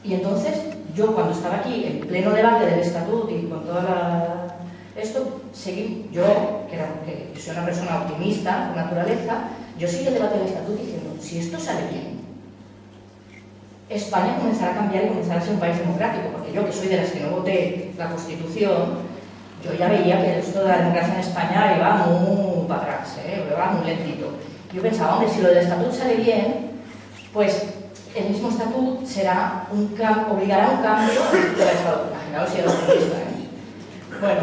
Y entonces, yo cuando estaba aquí, en pleno debate del estatuto y con toda esto, seguí, yo, que soy una persona optimista, por naturaleza, yo seguí el debate del estatuto diciendo, si esto sale bien, España comenzará a cambiar y comenzará a ser un país democrático, porque yo, que soy de las que no voté la Constitución, yo ya veía que esto de la democracia en España iba muy para atrás, iba muy lentito. Yo pensaba, hombre, si lo del estatuto sale bien, pues el mismo estatuto será obligará a un cambio del Estado. Imaginaos si era optimista, Bueno,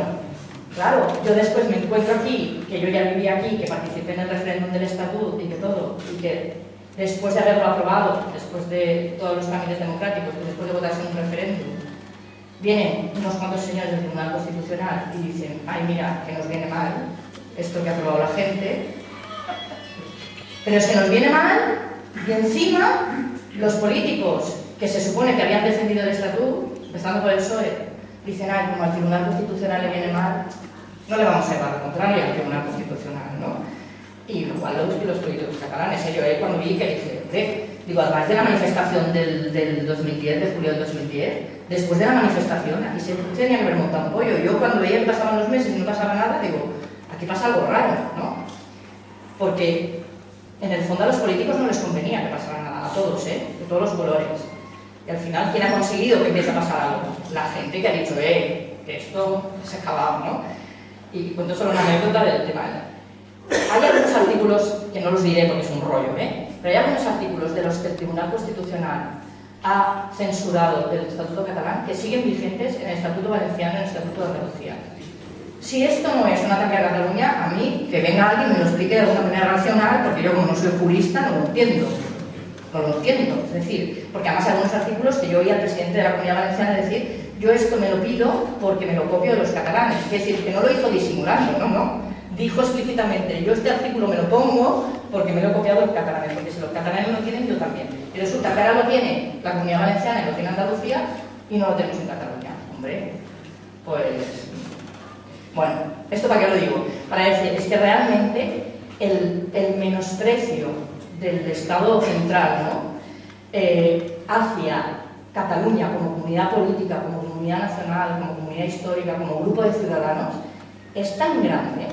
claro, yo después me encuentro aquí, que yo ya vivía aquí, que participé en el referéndum del estatuto y que todo, y que después de haberlo aprobado, después de todos los trámites democráticos, y después de votarse en un referéndum, vienen unos cuantos señores del Tribunal Constitucional y dicen, ay, mira, que nos viene mal esto que ha aprobado la gente, pero es que nos viene mal y encima los políticos que se supone que habían defendido el estatuto, empezando por el PSOE, dicen, ay, como al Tribunal Constitucional le viene mal, no le vamos a llevar lo contrario al Tribunal Constitucional, ¿no? Y igual los políticos catalanes, yo cuando vi que dije, digo, además de la manifestación del 2010, de julio del 2010, después de la manifestación, aquí se tenía que haber montado un pollo. Yo cuando veía que pasaban los meses y no pasaba nada, digo, aquí pasa algo raro, ¿no? Porque en el fondo a los políticos no les convenía que pasara nada, a todos, de todos los colores. Y al final, ¿quién ha conseguido que empiece a pasar algo? La gente que ha dicho, que esto se ha acabado, ¿no? Y cuento solo una anécdota del tema. Hay algunos artículos, que no los diré porque es un rollo, pero hay algunos artículos de los que el Tribunal Constitucional ha censurado del Estatuto Catalán que siguen vigentes en el Estatuto Valenciano y en el Estatuto de Andalucía. Si esto no es un ataque a Cataluña, a mí, que venga alguien y me lo explique de alguna manera racional, porque yo como no soy jurista no lo entiendo. No lo entiendo, es decir, porque además hay algunos artículos que yo oí al presidente de la Comunidad Valenciana decir, yo esto me lo pido porque me lo copio de los catalanes. Es decir, que no lo hizo disimulando, no. Dijo explícitamente, yo este artículo me lo pongo porque me lo he copiado de los catalanes, porque si los catalanes lo tienen, yo también. Y resulta que ahora lo tiene la Comunidad Valenciana y lo tiene Andalucía y no lo tenemos en Cataluña. Hombre, pues... Bueno, ¿esto para qué lo digo? Para decir, es que realmente el menosprecio del Estado central, ¿no? Hacia Cataluña como comunidad política, como comunidad nacional, como comunidad histórica, como grupo de ciudadanos, es tan grande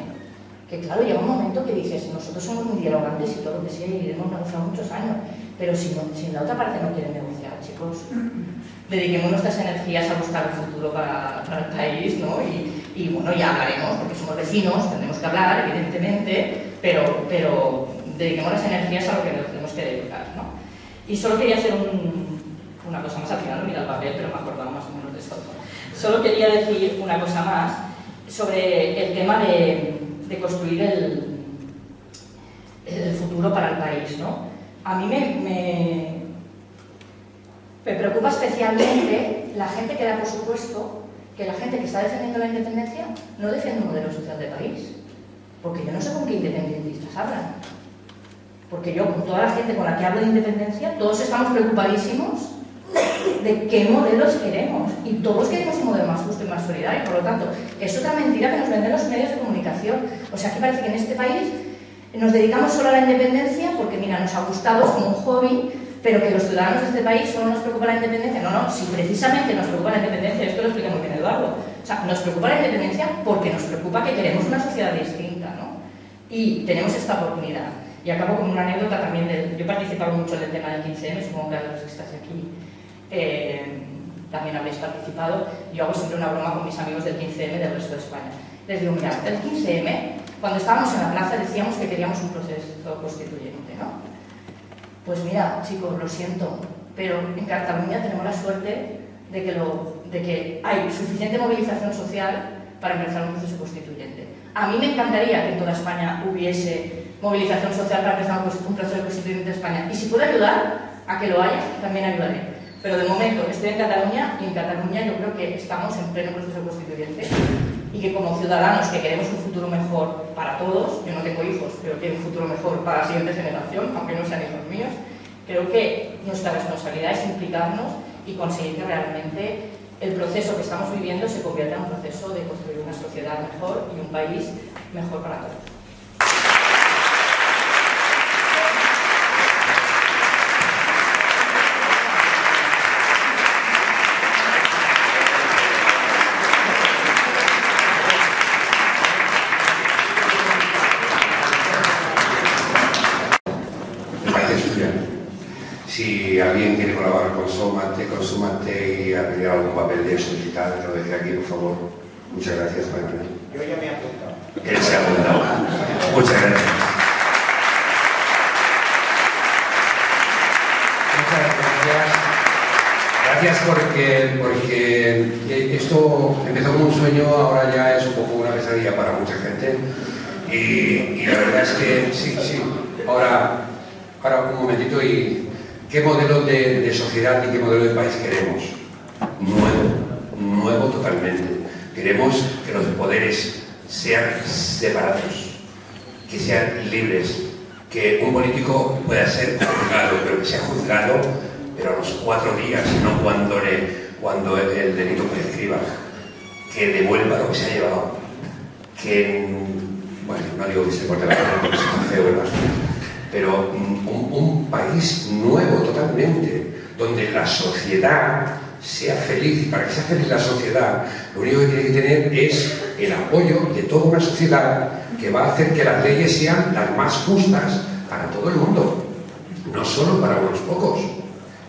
que, claro, llega un momento que dices, nosotros somos muy dialogantes y todo lo que sea, y hemos negociado muchos años, pero si la otra parte no quiere negociar, chicos, dediquemos nuestras energías a buscar un futuro para el país, ¿no? Y bueno, ya hablaremos, porque somos vecinos, tendremos que hablar, evidentemente, pero dediquemos las energías a lo que nos tenemos que dedicar, ¿no? Y solo quería hacer una cosa más, al final no mira el papel, pero me acordaba más o menos de eso. Solo quería decir una cosa más sobre el tema de construir el futuro para el país, ¿no? A mí me preocupa especialmente la gente que da por supuesto que la gente que está defendiendo la independencia no defiende un modelo social de país. Porque yo no sé con qué independentistas hablan. Porque yo, con toda la gente con la que hablo de independencia, todos estamos preocupadísimos de qué modelos queremos. Y todos queremos un modelo más justo y más solidario. Por lo tanto, es otra mentira que nos venden los medios de comunicación. O sea, que parece que en este país nos dedicamos solo a la independencia porque, mira, nos ha gustado, es como un hobby, pero que los ciudadanos de este país solo nos preocupa la independencia. No, si precisamente nos preocupa la independencia, esto lo explica muy bien Eduardo. O sea, nos preocupa la independencia porque nos preocupa que queremos una sociedad distinta, ¿no? Y tenemos esta oportunidad. Y acabo con una anécdota también yo he participado mucho en el tema del 15M, supongo que a los que estáis aquí también habréis participado. Yo hago siempre una broma con mis amigos del 15M del resto de España. Les digo, mira, el 15M, cuando estábamos en la plaza decíamos que queríamos un proceso constituyente, ¿no? Pues mira, chicos, lo siento, pero en Cataluña tenemos la suerte de que hay suficiente movilización social para empezar un proceso constituyente. A mí me encantaría que en toda España hubiese movilización social para empezar un proceso constituyente en España. Y si puedo ayudar a que lo haya, también ayudaré. Pero de momento estoy en Cataluña y en Cataluña yo creo que estamos en pleno proceso constituyente y que como ciudadanos que queremos un futuro mejor para todos, yo no tengo hijos, pero quiero un futuro mejor para la siguiente generación, aunque no sean hijos míos, creo que nuestra responsabilidad es implicarnos y conseguir que realmente el proceso que estamos viviendo se convierta en un proceso de construir una sociedad mejor y un país mejor para todos. Si alguien quiere colaborar con Súmate y a pedir algún papel de eso y tal, que lo deje aquí, por favor. Muchas gracias, Manuel. Yo ya me he apuntado. Él se ha apuntado. Muchas gracias. Muchas gracias. Gracias porque esto empezó como un sueño, ahora ya es un poco una pesadilla para mucha gente. Y la verdad es que sí. Ahora un momentito y... ¿Qué modelo de sociedad y qué modelo de país queremos? Nuevo totalmente. Queremos que los poderes sean separados, que sean libres, que un político pueda ser juzgado, pero que sea juzgado pero a los 4 días, no cuando el delito prescriba, que devuelva lo que se ha llevado, que, bueno, no digo que se corte la mano porque es feo, ¿verdad? Pero un país nuevo totalmente, donde la sociedad sea feliz. Y para que sea feliz la sociedad, lo único que tiene que tener es el apoyo de toda una sociedad que va a hacer que las leyes sean las más justas para todo el mundo, no solo para unos pocos.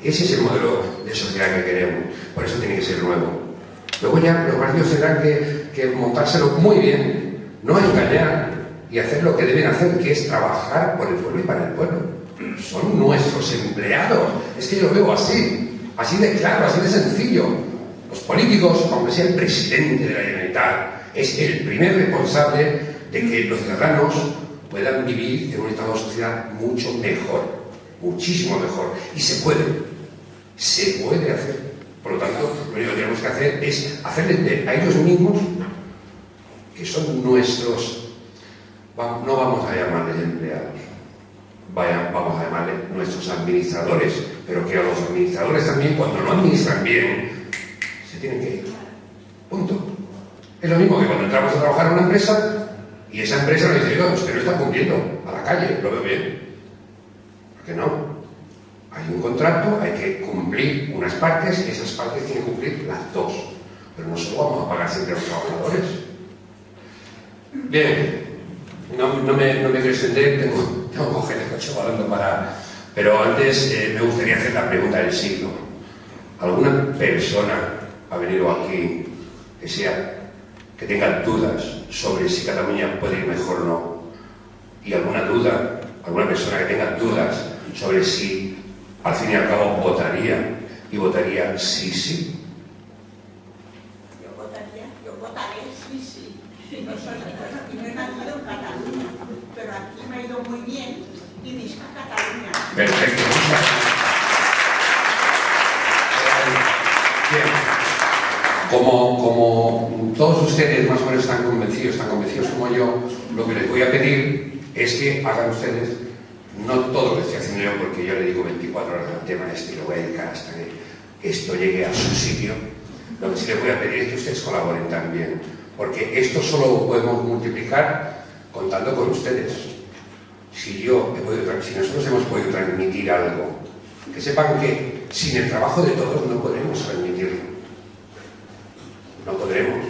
Ese es el modelo de sociedad que queremos, por eso tiene que ser nuevo. Luego ya los partidos tendrán que montárselo muy bien, no engañar, y hacer lo que deben hacer, que es trabajar por el pueblo y para el pueblo. Son nuestros empleados. Es que yo lo veo así de claro, así de sencillo. Los políticos, aunque sea el presidente de la Generalitat, es el primer responsable de que los ciudadanos puedan vivir en un estado de sociedad mucho mejor, muchísimo mejor. Y se puede hacer. Por lo tanto, lo único que tenemos que hacer es hacerles ver a ellos mismos que son nuestros... No vamos a llamarles empleados, vamos a llamarles nuestros administradores, pero que a los administradores también, cuando no administran bien, se tienen que ir. Punto. Es lo mismo que cuando entramos a trabajar en una empresa y esa empresa nos dice, oiga, usted no está cumpliendo a la calle, lo veo bien. ¿Por qué no? Hay un contrato, hay que cumplir unas partes y esas partes tienen que cumplir las dos. Pero no solo vamos a pagar siempre a los trabajadores. Bien, no me quiero extender, tengo coger el coche volando para... Pero antes me gustaría hacer la pregunta del siglo. ¿Alguna persona ha venido aquí que tenga dudas sobre si Cataluña puede ir mejor o no? Y alguna persona que tenga dudas sobre si al fin y al cabo votaría sí, sí? Yo votaré sí. No he nacido en Cataluña, pero aquí me ha ido muy bien y visca Cataluña. Perfecto. Bien. Como todos ustedes más o menos están convencidos como yo, lo que les voy a pedir es que hagan ustedes, no todo lo que estoy haciendo yo, porque yo le digo 24 horas al tema y lo voy a dedicar hasta que esto llegue a su sitio. Lo que sí les voy a pedir es que ustedes colaboren también, porque esto solo lo podemos multiplicar contando con ustedes. Si nosotros hemos podido transmitir algo, que sepan que sin el trabajo de todos no podremos transmitirlo. No podremos,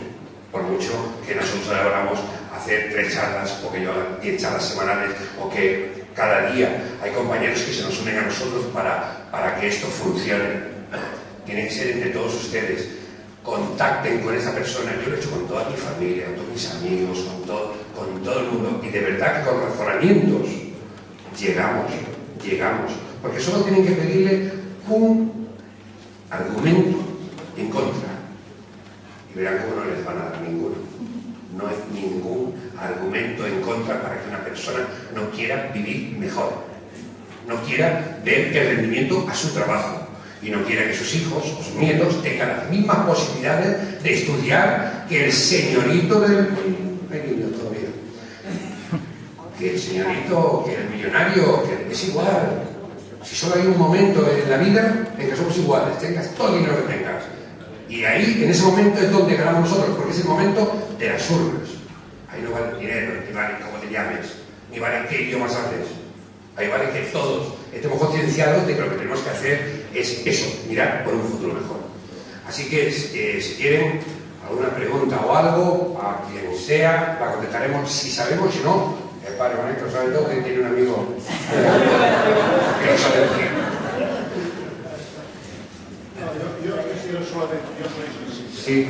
por mucho que nosotros logramos hacer 3 charlas, o que yo haga 10 charlas semanales, o que cada día hay compañeros que se nos unen a nosotros para que esto funcione. Tiene que ser entre todos ustedes. Contacten con esa persona. Yo lo he hecho con toda mi familia, con todos mis amigos, con todo el mundo. Y de verdad que con razonamientos llegamos. Porque solo tienen que pedirle un argumento en contra. Y verán cómo no les van a dar ninguno. No hay ningún argumento en contra para que una persona no quiera vivir mejor. No quiera ver el rendimiento a su trabajo. Y no quiera que sus hijos o sus nietos tengan las mismas posibilidades de estudiar que el señorito del... Hay niños todavía. Que el señorito, que el millonario, que es igual. Si solo hay un momento en la vida en que somos iguales, tengas todo el dinero que tengas. Y ahí, en ese momento, es donde ganamos nosotros, porque es el momento de las urnas. Ahí no vale el dinero, ni vale cómo te llames, ni vale qué idiomas hables. Ahí vale que todos estemos concienciados de que lo que tenemos que hacer es eso, mirar por un futuro mejor. Así que, si quieren alguna pregunta o algo, a quien sea, la contestaremos si sabemos, si no, el padre Maestro sabe todo, que tiene un amigo que lo sabe decir. Yo soy Sí.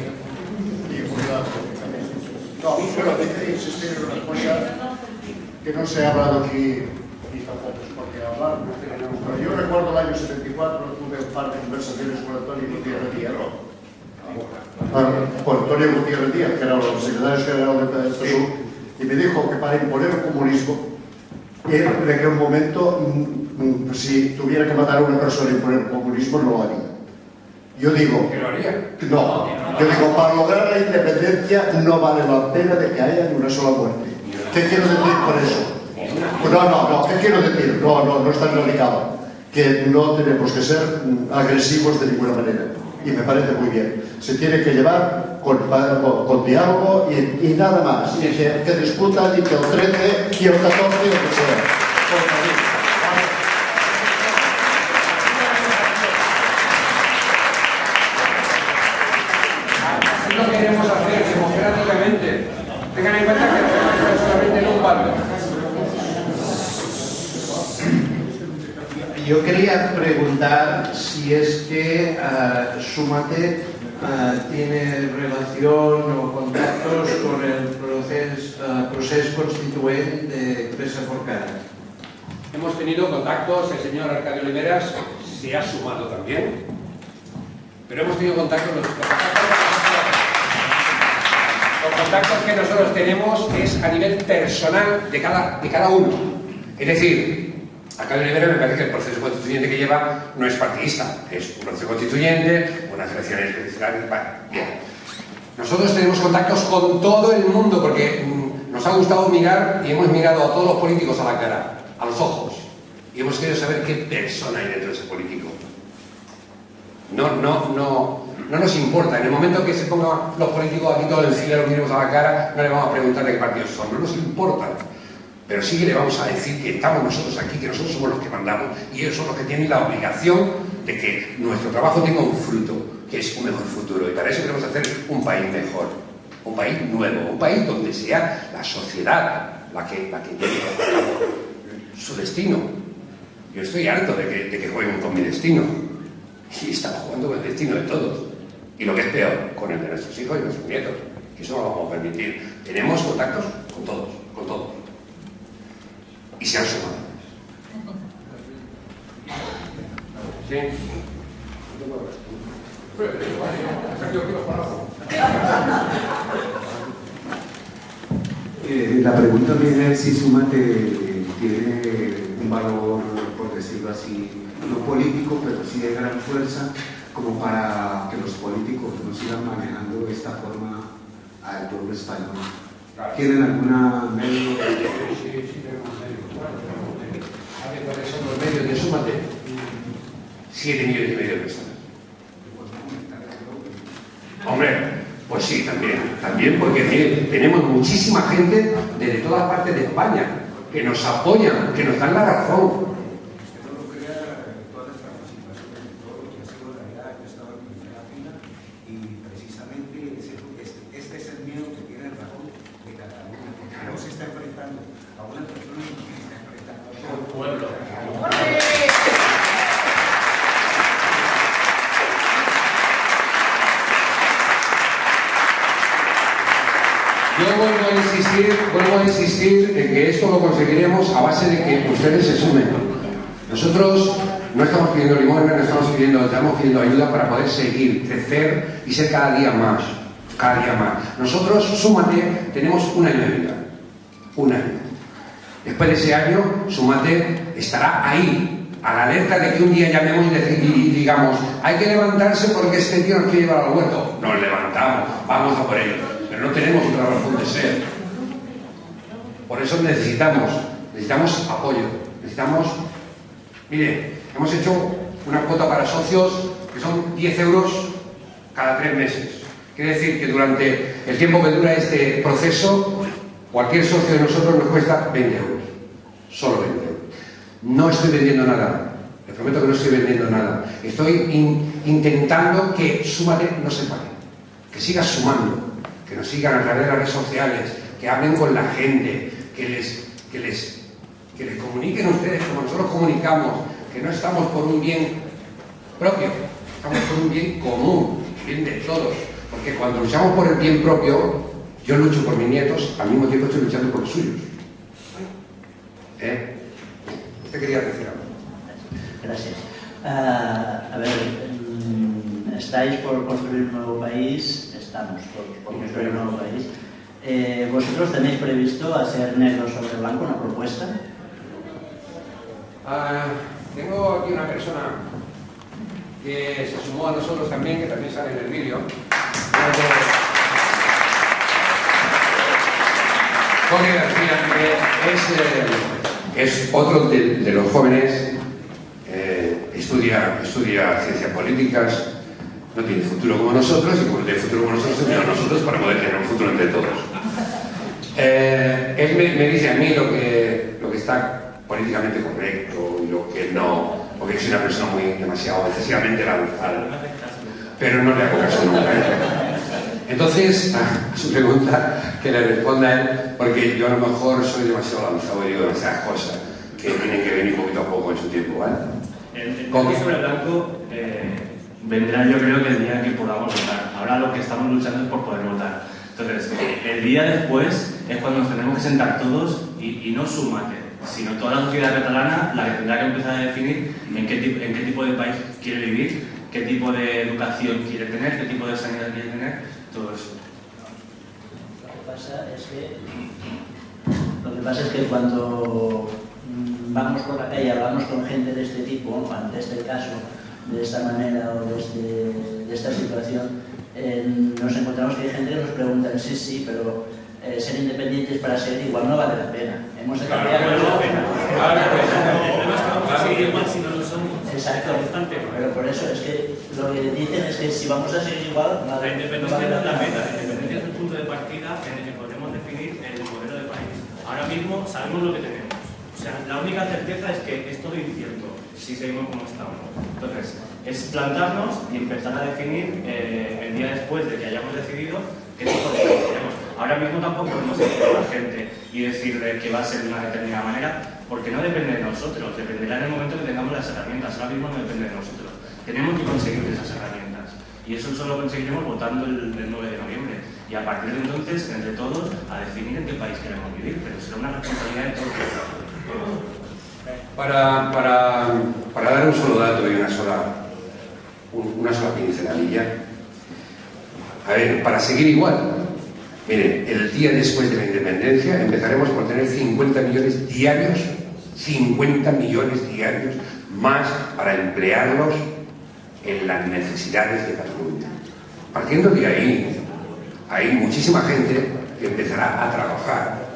No, solamente insistir en una cosa que no se ha hablado aquí y tampoco es por qué hablar. Pero yo recuerdo el año 74, tuve un par de conversaciones con Antonio Gutiérrez Díaz, con Antonio Gutiérrez Díaz, que era el secretario general del PSOE, y me dijo que para imponer el comunismo, él en aquel momento, si tuviera que matar a una persona y imponer el comunismo, no lo haría. Yo digo, no, yo digo, para lograr la independencia no vale la pena de que haya ni una sola muerte. ¿Qué quiero decir por eso? No, ¿qué quiero decir? No está radicado. Que no tenemos que ser agresivos de ninguna manera. Y me parece muy bien. Se tiene que llevar con diálogo y nada más. Y que discutan y que el 13 y el 14 o que sea. Lo queremos hacer democráticamente. Tengan en cuenta que no solamente en un bando. Yo quería preguntar si es que Súmate tiene relación o contactos con el proceso constituent de Presa Forcada. Hemos tenido contactos, el señor Arcadio Oliveras se ha sumado también, pero hemos tenido contactos los contactos que nosotros tenemos es a nivel personal de cada uno. Es decir, Arcadio Oliveras me parece que el proceso constituyente que lleva no es partidista, es un proceso constituyente, unas elecciones legislativas, bien. Nosotros tenemos contactos con todo el mundo porque nos ha gustado mirar y hemos mirado a todos los políticos a la cara, a los ojos, y hemos querido saber qué persona hay dentro de ese político. No no nos importa. En el momento que se pongan los políticos aquí todos en fila, los miremos a la cara, no le vamos a preguntar de qué partidos son, no nos importa. Pero sí que le vamos a decir que estamos nosotros aquí, que nosotros somos los que mandamos y ellos son los que tienen la obligación de que nuestro trabajo tenga un fruto, que es un mejor futuro. Y para eso queremos hacer un país mejor, un país nuevo, un país donde sea la sociedad la que lleve su destino. Yo estoy harto de que jueguen con mi destino. Y estamos jugando con el destino de todos. Y lo que es peor, con el de nuestros hijos y nuestros nietos. Que eso no lo vamos a permitir. Tenemos contactos con todos, con todos. Y se han sumado. ¿Sí? La pregunta viene si Súmate tiene un valor, por decirlo así, no político, pero sí de gran fuerza, como para que los políticos no sigan manejando de esta forma al pueblo español. ¿Tienen alguna medio? Sí, tenemos medios. ¿Saben cuáles son los medios de Súmate? 7,5 millones de personas. Hombre, pues sí, también porque mire, tenemos muchísima gente desde todas partes de España que nos apoyan, que nos dan la razón. Vuelvo a insistir en que esto lo conseguiremos a base de que ustedes se sumen. Nosotros no estamos pidiendo limones, no estamos pidiendo ayuda para poder seguir, crecer y ser cada día más. Nosotros, Súmate, tenemos un año de vida. Un año. Después de ese año, Súmate estará ahí, a la alerta de que un día llamemos y digamos, hay que levantarse porque este tío nos quiere llevar al huerto. Nos levantamos, vamos a por ello. Pero no tenemos otra razón de ser. Por eso necesitamos apoyo, mire, hemos hecho una cuota para socios que son 10 euros cada 3 meses. Quiere decir que durante el tiempo que dura este proceso, cualquier socio de nosotros nos cuesta 20 euros, solo 20 euros. No estoy vendiendo nada, les prometo que no estoy vendiendo nada. Estoy intentando que Súmate no se pare, que siga sumando, que nos sigan a través de las redes sociales, que hablen con la gente, que les comuniquen ustedes como nosotros comunicamos, que no estamos por un bien propio, estamos por un bien común, bien de todos. Porque cuando luchamos por el bien propio, yo lucho por mis nietos, al mismo tiempo estoy luchando por los suyos. ¿Usted quería decir algo? Gracias. A ver, estáis por construir un nuevo país, estamos por construir un nuevo país. ¿Vosotros tenéis previsto hacer negro sobre blanco una propuesta? Tengo aquí una persona que se sumó a nosotros también, que también sale en el vídeo. Jorge García, que es otro de los jóvenes, estudia ciencias políticas, no tiene futuro como nosotros, y como tiene futuro como nosotros para poder tener un futuro entre todos. Él me dice a mí lo que está políticamente correcto y lo que no, porque es una persona demasiado excesivamente lanzada, pero no le hago caso nunca. Entonces, su pregunta, que le responda a él, porque yo a lo mejor soy demasiado lanzado y digo demasiadas cosas que tienen que venir poquito a poco en su tiempo, ¿vale? El negro sobre blanco vendrá, yo creo, que el día que podamos votar. Ahora lo que estamos luchando es por poder votar. Entonces, el día después es cuando nos tenemos que sentar todos y no Súmate, sino toda la sociedad catalana la que tendrá que empezar a definir en qué tipo de país quiere vivir, qué tipo de educación quiere tener, qué tipo de sanidad quiere tener, todo eso. Lo que pasa es que cuando vamos por la calle y hablamos con gente de este tipo, ante este caso, de esta manera o de esta situación, nos encontramos que hay gente que nos pregunta, sí, pero ser independientes para ser igual no vale la pena. Hemos de cambiar. Exacto, pero por eso es que lo que dicen es que si vamos a seguir igual, la independencia no es la meta, la independencia es el punto de partida en el que podemos definir el modelo de país. Ahora mismo sabemos lo que tenemos. O sea, la única certeza es que es todo incierto si seguimos como estamos. Entonces, es plantarnos y empezar a definir el día después de que hayamos decidido qué tipo de país queremos. Ahora mismo tampoco podemos decir a la gente y decirle que va a ser de una determinada manera, porque no depende de nosotros, dependerá en el momento que tengamos las herramientas. Ahora mismo no depende de nosotros. Tenemos que conseguir esas herramientas. Y eso solo lo conseguiremos votando el 9 de noviembre. Y a partir de entonces, entre todos, a definir en qué país queremos vivir. Pero será una responsabilidad de todos. Para dar un solo dato y una sola pinceladilla, a ver, para seguir igual, miren, el día después de la independencia empezaremos por tener 50 millones diarios, 50 millones diarios más para emplearlos en las necesidades de Cataluña. Partiendo de ahí, hay muchísima gente que empezará a trabajar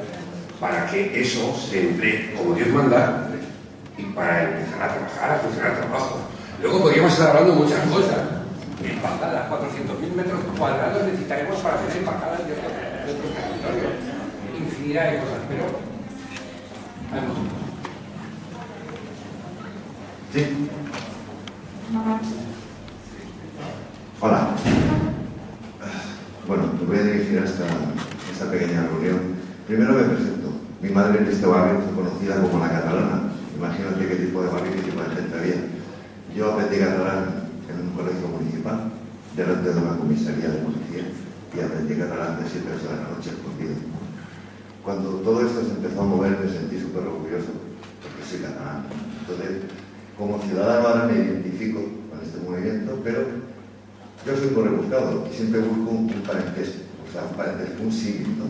para que eso se emplee como Dios manda y para empezar a trabajar, a funcionar el trabajo. Luego podríamos estar hablando de muchas cosas. Embajadas, 400.000 metros cuadrados necesitaremos para tener embajadas de otros territorios. Infinidad de cosas, pero... Vamos. Sí. Hola. Bueno, me voy a dirigir a esta pequeña reunión. Primero me presento. Mi madre en este barrio fue conocida como la catalana. Imagínate qué tipo de barrio y qué tipo de gente había. Yo aprendí catalán en un colegio municipal, delante de una comisaría de policía, y aprendí catalán de 7 horas de la noche escondido. Cuando todo esto se empezó a mover me sentí súper orgulloso, porque soy catalán. Entonces, como ciudadano ahora me identifico con este movimiento, pero yo soy muy rebuscado y siempre busco un parentesco, o sea, un parentesco, un símil, ¿no?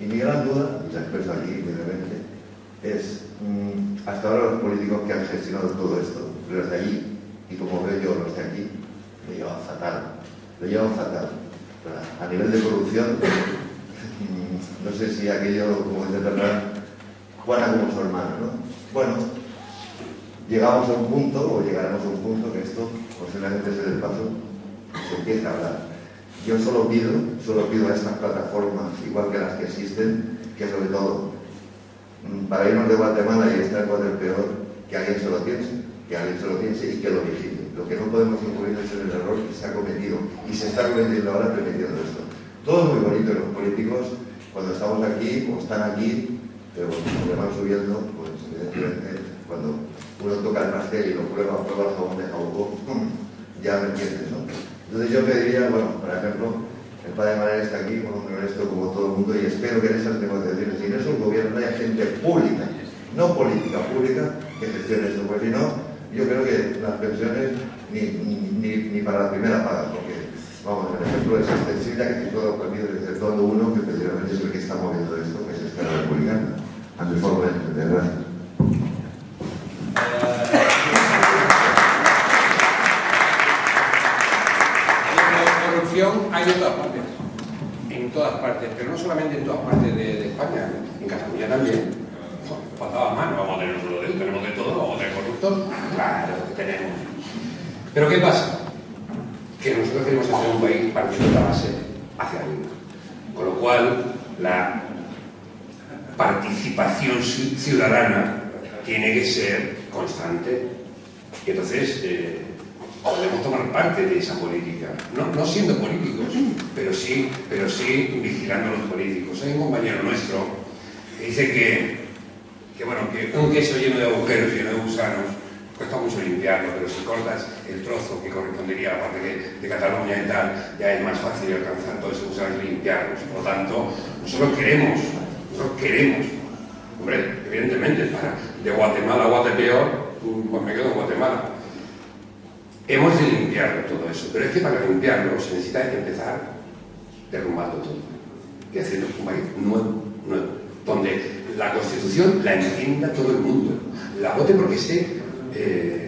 Y mi gran duda, y la expreso aquí brevemente, es hasta ahora los políticos que han gestionado todo esto, los de allí, y como veo yo los de aquí, lo llevan fatal. A nivel de corrupción, no sé si aquello, como dice Ferran, Juana como su hermano, ¿no? Bueno, llegamos a un punto, o llegaremos a un punto, que esto posiblemente se del paso, se empieza a hablar. Yo solo pido a estas plataformas, igual que las que existen, que sobre todo, para irnos de Guatemala y estar con el peor, que alguien se lo piense y que lo vigile. Lo que no podemos incurrir es en el error que se ha cometido y se está cometiendo ahora permitiendo esto. Todo es muy bonito, los políticos, cuando estamos aquí, o están aquí, pero cuando van subiendo, pues evidentemente, cuando uno toca el pastel y lo prueba el jabón de Jabugo, ya me entiendes, ¿no? Entonces yo pediría, bueno, por ejemplo, el padre Manuel está aquí, un hombre honesto como todo el mundo, y espero que en esas negociaciones y en esos gobiernos haya gente pública, no política pública, que gestione esto, porque si no, yo creo que las pensiones ni para la primera paga, porque, vamos, el ejemplo es extensible que todos los partidos, exceptuando uno, que precisamente es el que está moviendo esto, que es Esquerra Republicana, a mi forma de entender. Gracias. Hay en todas partes, pero no solamente en todas partes de España, en Cataluña también. Faltaba más, no vamos a tener solo de él, tenemos de todo, vamos a tener corruptos, claro que tenemos. Pero ¿qué pasa? Que nosotros queremos hacer un país partiendo de la base hacia arriba. Con lo cual, la participación ciudadana tiene que ser constante. Y entonces, podemos tomar parte de esa política, no siendo políticos, pero sí vigilando a los políticos. Hay un compañero nuestro que dice que un queso lleno de agujeros, lleno de gusanos, cuesta mucho limpiarlo, pero si cortas el trozo que correspondería a la parte de Cataluña y tal, ya es más fácil alcanzar todos esos gusanos y limpiarlos. Por lo tanto, nosotros queremos, hombre, evidentemente, de Guatemala a Guatepeor, pues me quedo en Guatemala. Hemos de limpiarlo todo eso, pero es que para limpiarlo se necesita empezar derrumbando todo y haciendo un país nuevo, donde la Constitución la entienda todo el mundo, la vote porque esté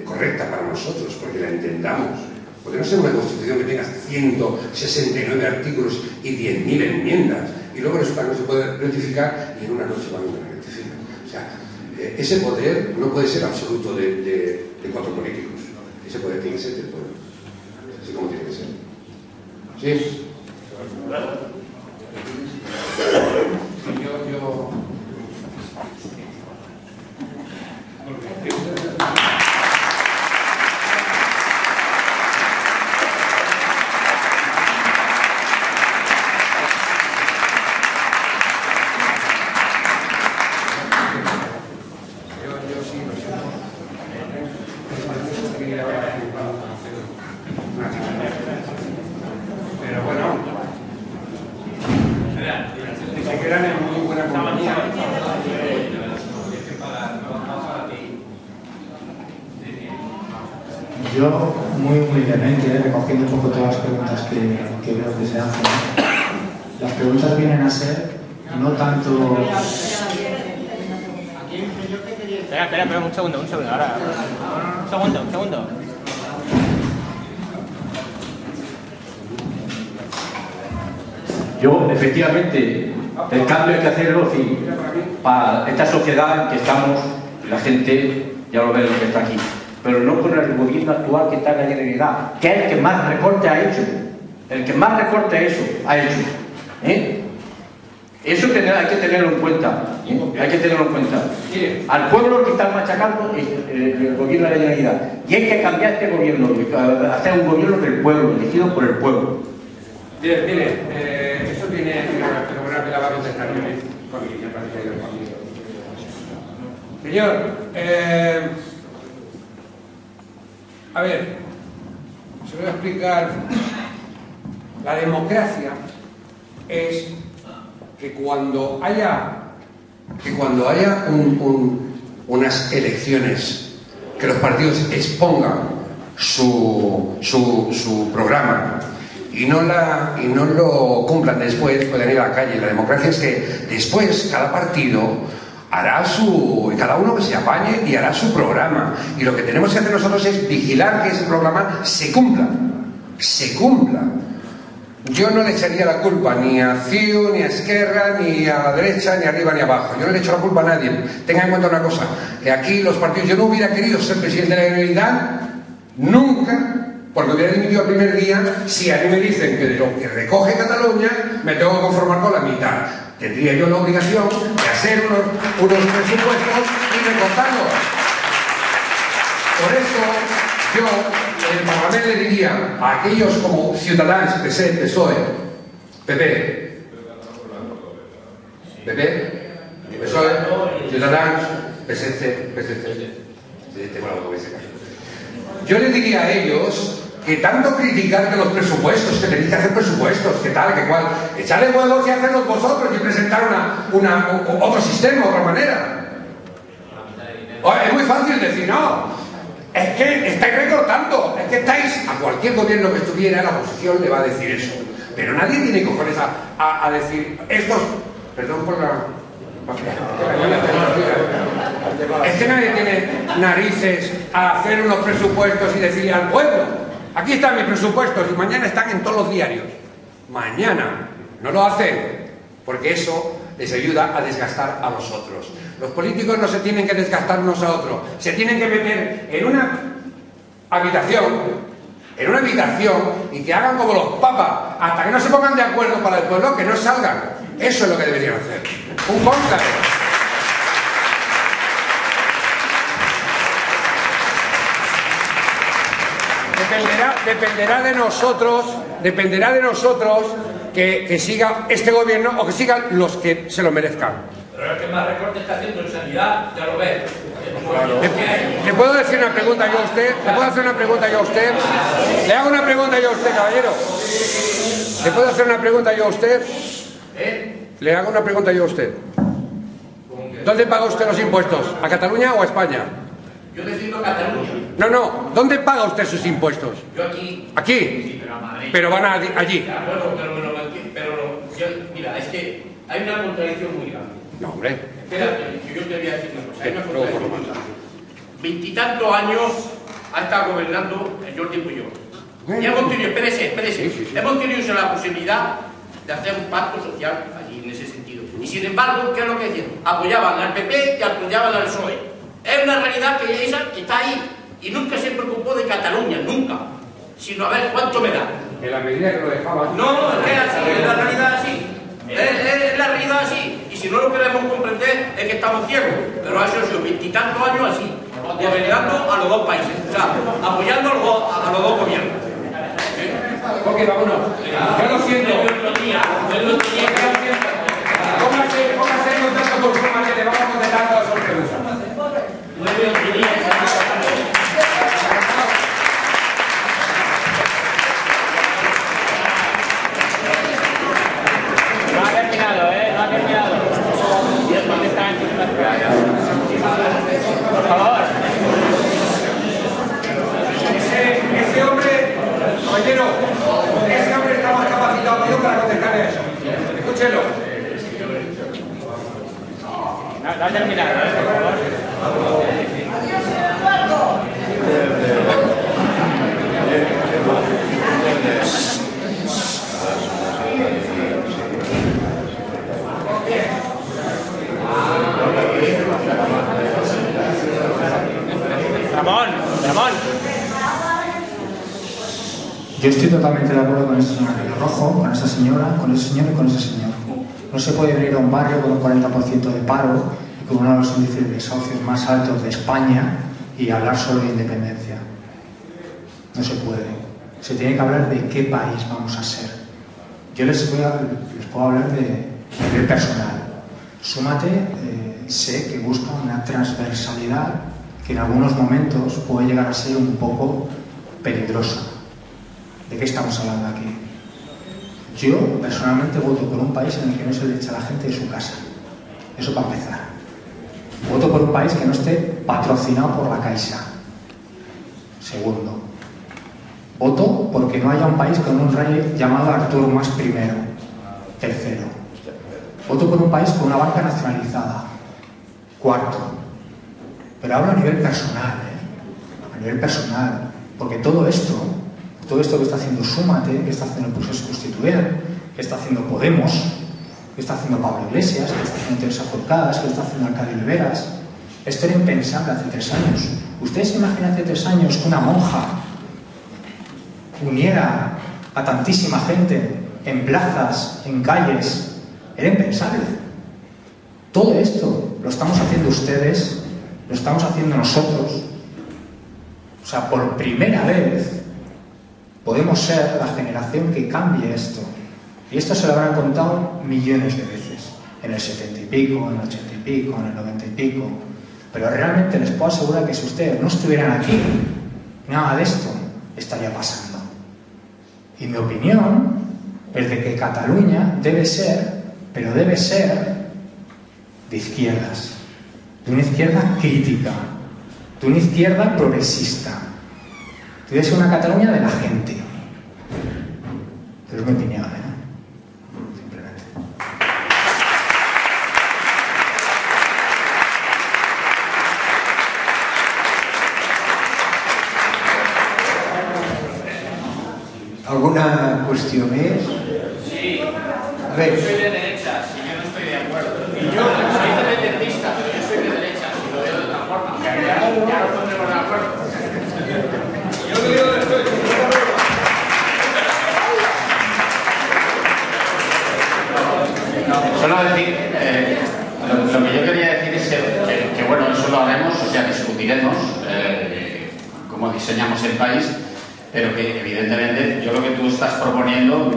correcta para nosotros, porque la entendamos, porque no sea una Constitución que tenga 169 artículos y 10.000 enmiendas y luego resulta que no se puede rectificar y en una noche van a rectificar. O sea, ese poder no puede ser absoluto de 4 políticos. Ese poder tiene que ser del pueblo. Así como tiene que ser. ¿Sí? Pero bueno, se quedan en muy buena compañía. Yo, muy humildemente, recogiendo un poco todas las preguntas que veo que se hacen, las preguntas vienen a ser no tanto... Espera, un segundo, ahora. Un segundo. Yo, efectivamente, el cambio hay que hacerlo, sí, para esta sociedad en que estamos, la gente, ya lo ve lo que está aquí, pero no con el gobierno actual que está en la Generalidad, que es el que más recorte ha hecho, Eso hay que tenerlo en cuenta, Al pueblo que está machacando el gobierno de la Generalidad. Y hay que cambiar este gobierno, hacer un gobierno del pueblo, elegido por el pueblo. Bien, mire, eso tiene... Pero bueno, que la va a contestar yo, Señor, a ver, se lo voy a explicar. La democracia es que cuando haya unas elecciones, que los partidos expongan su programa y no lo cumplan después, pueden ir a la calle. La democracia es que después cada partido hará cada uno que se apañe y hará su programa, y lo que tenemos que hacer nosotros es vigilar que ese programa se cumpla. Yo no le echaría la culpa ni a CiU, ni a Esquerra, ni a la derecha, ni arriba ni abajo. Yo no le echo la culpa a nadie. Tengan en cuenta una cosa, que aquí los partidos, yo no hubiera querido ser presidente de la Generalidad nunca, porque hubiera dimitido el primer día. Si a mí me dicen que de lo que recoge Cataluña me tengo que conformar con la mitad, tendría yo la obligación de hacer unos presupuestos y recortarlos. Por eso yo en el Parlamento le diría a aquellos como Ciutadans, PSC, PSOE, PP, PSOE, Ciutadans, PSC, yo le diría a ellos que tanto criticar de los presupuestos, que tenéis que hacer presupuestos, que tal, que cual, echarle huevos y hacerlos vosotros y presentar otro sistema, otra manera. Es muy fácil decir, no, es que estáis recortando, es que estáis... A cualquier gobierno que estuviera, la oposición le va a decir eso. Pero nadie tiene cojones a decir, estos... Perdón por la... Es que nadie tiene narices a hacer unos presupuestos y decirle al pueblo, aquí están mis presupuestos, y mañana están en todos los diarios. Mañana. No lo hacen, porque eso les ayuda a desgastar a los otros. Los políticos no se tienen que desgastar unos a otros, se tienen que meter en una habitación y que hagan como los papas, hasta que no se pongan de acuerdo para el pueblo, que no salgan. Eso es lo que deberían hacer. Un cónclave. Dependerá de nosotros que siga este gobierno o que sigan los que se lo merezcan. Pero el que más recorte está haciendo en sanidad, ya lo ves. ¿Le puedo decir una pregunta yo a usted? ¿Le puedo hacer una pregunta yo a usted? Le hago una pregunta yo a usted, caballero. ¿Le puedo hacer una pregunta yo a usted? Le hago una pregunta yo a usted. ¿Dónde paga usted los impuestos? ¿A Cataluña o a España? Yo decido Cataluña. No. ¿Dónde paga usted sus impuestos? Yo aquí. ¿Aquí? Sí, pero a Madrid. Pero van allí. Ya, bueno, mira, es que hay una contradicción muy grande. No, hombre. Espérate, yo te voy a decir una cosa. Hay una contradicción muy grande. 20 años ha estado gobernando el Jordi Pujol. Y hemos tenido, espérese. Hemos tenido la posibilidad de hacer un pacto social allí en ese sentido. Y sin embargo, ¿qué es lo que decían? Apoyaban al PP y apoyaban al PSOE. Es una realidad que está ahí y nunca se preocupó de Cataluña, nunca. Sino a ver cuánto me da. En la medida que lo dejaban. No, es que es así, es la realidad así. Es la realidad así. Y si no lo queremos comprender es que estamos ciegos. Pero ha sido 20 y tantos años así, gobernando a los dos países, o sea, apoyando a los dos gobiernos. Ok, vámonos. Yo lo siento. Póngase en contacto con Suma, que le vamos a contestar todas sus preguntas. No ha terminado, no ha terminado. ¿Dónde están? Por favor. Ese hombre, caballero, ese hombre está más capacitado que yo para contestar eso. Escúchelo. No ha terminado, por favor. Adiós, Eduardo. Ramón. Yo estoy totalmente de acuerdo con ese señor Rojo, con esa señora, con ese señor y con ese señor. No se puede venir a un barrio con un 40% de paro y con uno de los índices de desahucios más altos de España y hablar solo de independencia. No se puede. Se tiene que hablar de qué país vamos a ser. Yo les puedo hablar de nivel personal. Súmate, sé que busca una transversalidad que en algunos momentos puede llegar a ser un poco peligrosa. ¿De qué estamos hablando aquí? Yo personalmente voto por un país en el que no se le echa a la gente de su casa. Eso para empezar. Voto por un país que no esté patrocinado por la Caixa. Segundo. Voto porque no haya un país con un rey llamado Arturo Mas I. Tercero. Voto por un país con una banca nacionalizada. Cuarto. Pero hablo a nivel personal, a nivel personal, porque todo esto que está haciendo Súmate, que está haciendo el proceso constituyente, que está haciendo Podemos, que está haciendo Pablo Iglesias, que está haciendo Teresa Forcadas, que está haciendo Arcadio Oliveras, esto era impensable hace 3 años. ¿Ustedes se imaginan hace 3 años que una monja uniera a tantísima gente en plazas, en calles? Era impensable. Todo esto lo estamos haciendo ustedes, lo estamos haciendo nosotros. O sea, por primera vez podemos ser la generación que cambie esto. Y esto se lo habrán contado millones de veces. En el 70 y pico, en el 80 y pico, en el 90 y pico. Pero realmente les puedo asegurar que si ustedes no estuvieran aquí, nada de esto estaría pasando. Y mi opinión es de que Cataluña debe ser, pero debe ser de izquierdas. De una izquierda crítica. De una izquierda progresista. Debe ser una Cataluña de la gente. Pero es mi opinión, simplemente. ¿Alguna cuestión más? Sí. A ver. Yo soy de derechas y yo no estoy de acuerdo. Y yo soy independentista, pero yo soy de derechas y lo veo de otra forma. Ya nos pondremos de acuerdo. Solo decir, lo que yo quería decir es que bueno, eso lo haremos, o sea, discutiremos cómo diseñamos el país, pero que evidentemente yo lo que tú estás proponiendo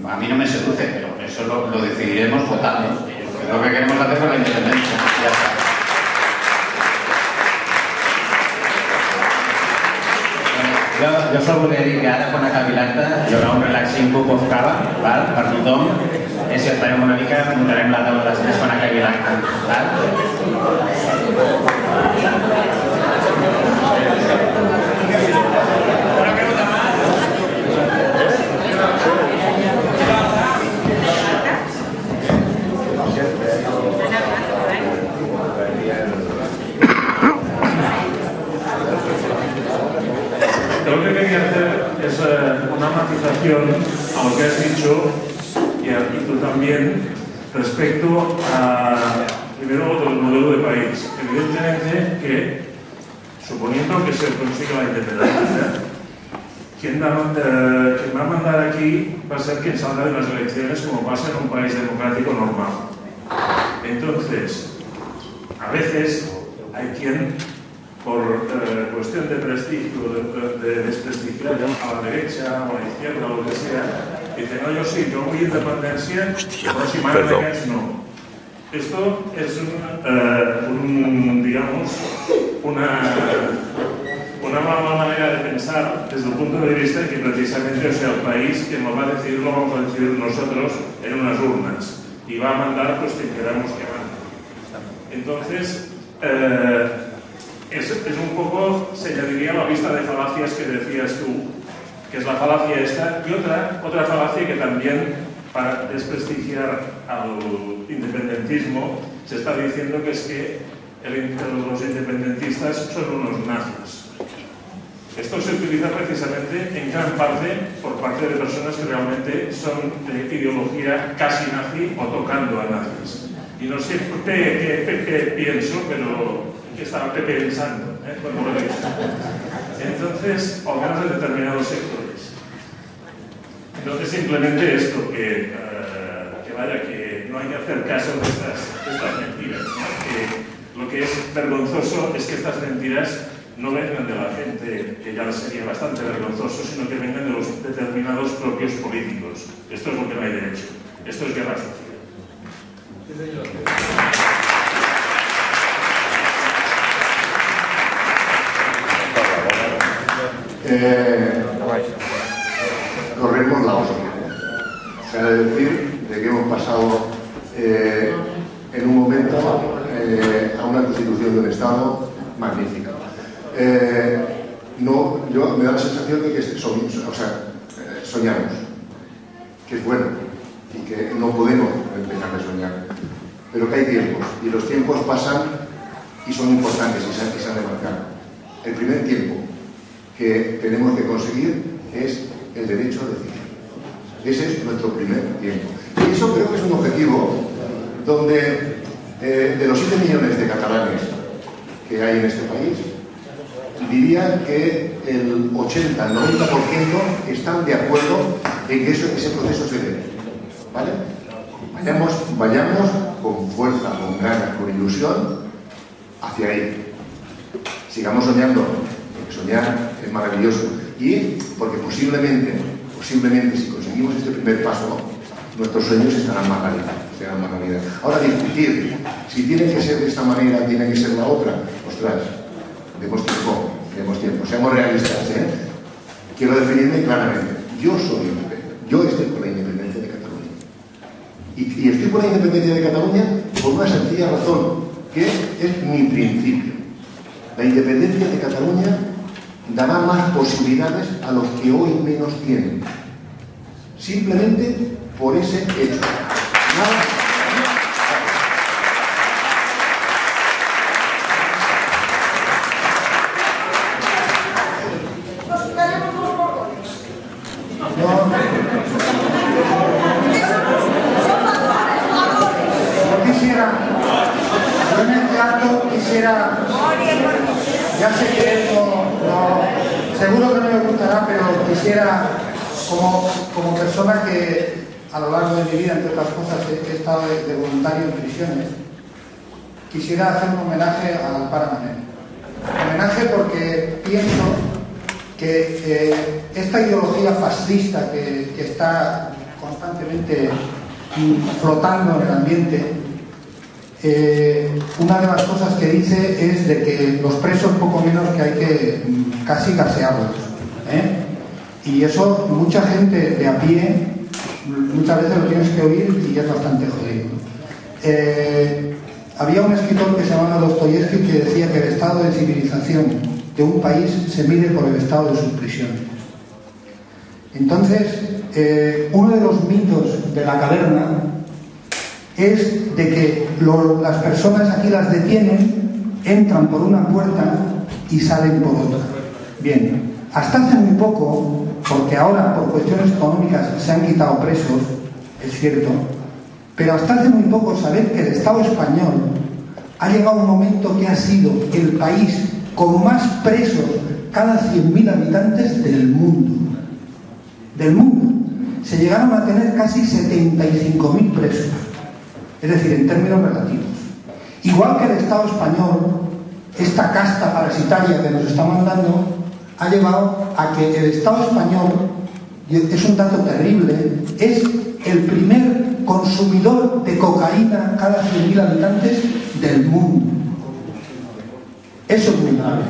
a mí no me seduce, pero eso lo decidiremos votando. Lo que queremos hacer es la independencia. Ya está. Jo sol volia dir que ara, quan acabi l'acte, hi haurà un relaxing cup of cava per tothom, i si esperem una mica, muntarem la taula després quan acabi l'acte. Una pregunta más. Lo que quería hacer es una matización a lo que has dicho, y tú también, respecto a, primero, el modelo de país. Evidentemente que, suponiendo que se consiga la independencia, quien va a mandar aquí va a ser quien salga de las elecciones, como pasa en un país democrático normal. Entonces, a veces hay quien, por cuestión de prestigio, de desprestigiar a la derecha o a la izquierda o lo que sea, dice, no, yo sí, yo voy a independencia, pero si Maracañas no. Esto es digamos, una mala manera de pensar desde el punto de vista de que precisamente, o sea, el país que nos va a decidir lo vamos a decidir nosotros en unas urnas y va a mandar pues quien queramos que mande. Entonces, es un poco, se añadiría la lista de falacias que decías tú, que es la falacia esta, y otra falacia que también, para desprestigiar al independentismo, se está diciendo que es que los independentistas son unos nazis. Esto se utiliza precisamente en gran parte por parte de personas que realmente son de ideología casi nazi o tocando a nazis. Y no sé qué pienso, pero que estaba pensando cuando lo he visto. Entonces, o menos de determinados sectores. Entonces, simplemente esto, que no hay que hacer caso de estas mentiras, ¿no? Que lo que es vergonzoso es que estas mentiras no vengan de la gente, que ya sería bastante vergonzoso, sino que vengan de los determinados propios políticos. Esto es lo que no hay derecho. Esto es guerra sucia. Corremos la hostia. O sea, decir de que hemos pasado en un momento a una constitución de un Estado magnífica. Yo me da la sensación de que soñamos, que es bueno y que no podemos dejar de soñar, pero que hay tiempos y los tiempos pasan y son importantes y se han de marcar. El primer tiempo que tenemos que conseguir es el derecho a decidir. Ese es nuestro primer tiempo. Y eso creo que es un objetivo donde de los 7 millones de catalanes que hay en este país, diría que el 80, el 90% están de acuerdo en que ese proceso se dé. ¿Vale? Vayamos con fuerza, con ganas, con ilusión hacia ahí. Sigamos soñando, porque soñar es maravilloso. Y porque posiblemente si conseguimos este primer paso, nuestros sueños estarán más realidad. Ahora, discutir si tiene que ser de esta manera, tiene que ser la otra, ostras, demos tiempo, seamos realistas, Quiero definirme claramente. Yo estoy por la independencia de Cataluña. Y estoy por la independencia de Cataluña por una sencilla razón, que es mi principio. La independencia de Cataluña dará más posibilidades a los que hoy menos tienen. Simplemente por ese hecho. Nada. Ya sé que seguro que no me gustará, pero quisiera, como persona que a lo largo de mi vida, entre otras cosas, he estado de voluntario en prisiones, quisiera hacer un homenaje al Pare Manel. Homenaje porque pienso que esta ideología fascista que está constantemente flotando en el ambiente, una de las cosas que dice es de que los presos poco menos que hay que casi gasearlos, y eso mucha gente de a pie muchas veces lo tienes que oír y es bastante jodido. Había un escritor que se llamaba Dostoyevsky que decía que el estado de civilización de un país se mide por el estado de sus prisiones. Entonces, uno de los mitos de la caverna es de que las personas aquí las detienen, entran por una puerta y salen por otra. Bien, hasta hace muy poco, porque ahora por cuestiones económicas se han quitado presos, es cierto, Pero hasta hace muy poco saber que el Estado español ha llegado a un momento que ha sido el país con más presos cada 100.000 habitantes del mundo. Del mundo. Se llegaron a tener casi 75.000 presos. Es decir, en términos relativos. Igual que el Estado español, esta casta parasitaria que nos está mandando, ha llevado a que el Estado español, y es un dato terrible, es el primer consumidor de cocaína cada 100.000 habitantes del mundo. Eso es muy grave.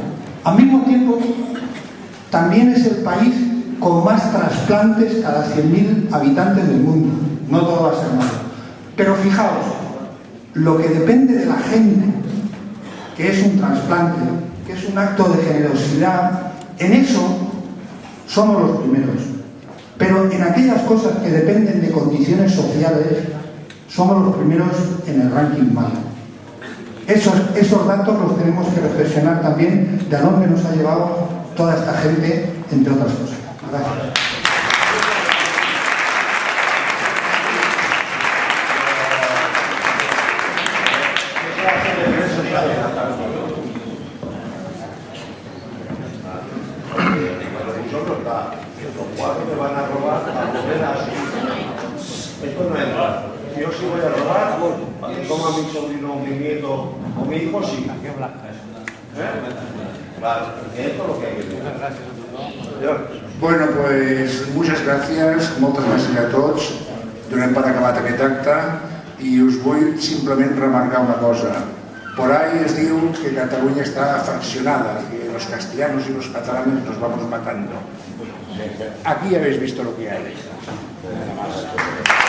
Al mismo tiempo, también es el país con más trasplantes cada 100.000 habitantes del mundo. No todo va a ser malo. Pero fijaos, lo que depende de la gente, que es un trasplante, que es un acto de generosidad, en eso somos los primeros. Pero en aquellas cosas que dependen de condiciones sociales, somos los primeros en el ranking malo. Esos datos los tenemos que reflexionar también de a dónde nos ha llevado toda esta gente, entre otras cosas. Gracias. Los cuatro me van a robar a comer así. Esto no es raro. Yo sí voy a robar, y como a mi sobrino, mi nieto o mi hijo, sí. Claro, esto es lo que hay que hacer. Bueno, pues muchas gràcies, moltes gràcies a tots. Donem per acabat aquest acte i us vull simplement remarcar una cosa. Por ahí es diu que Cataluña está fraccionada, que los castellanos y los catalanes nos vamos matando. Aquí habéis visto lo que hay. Nada más.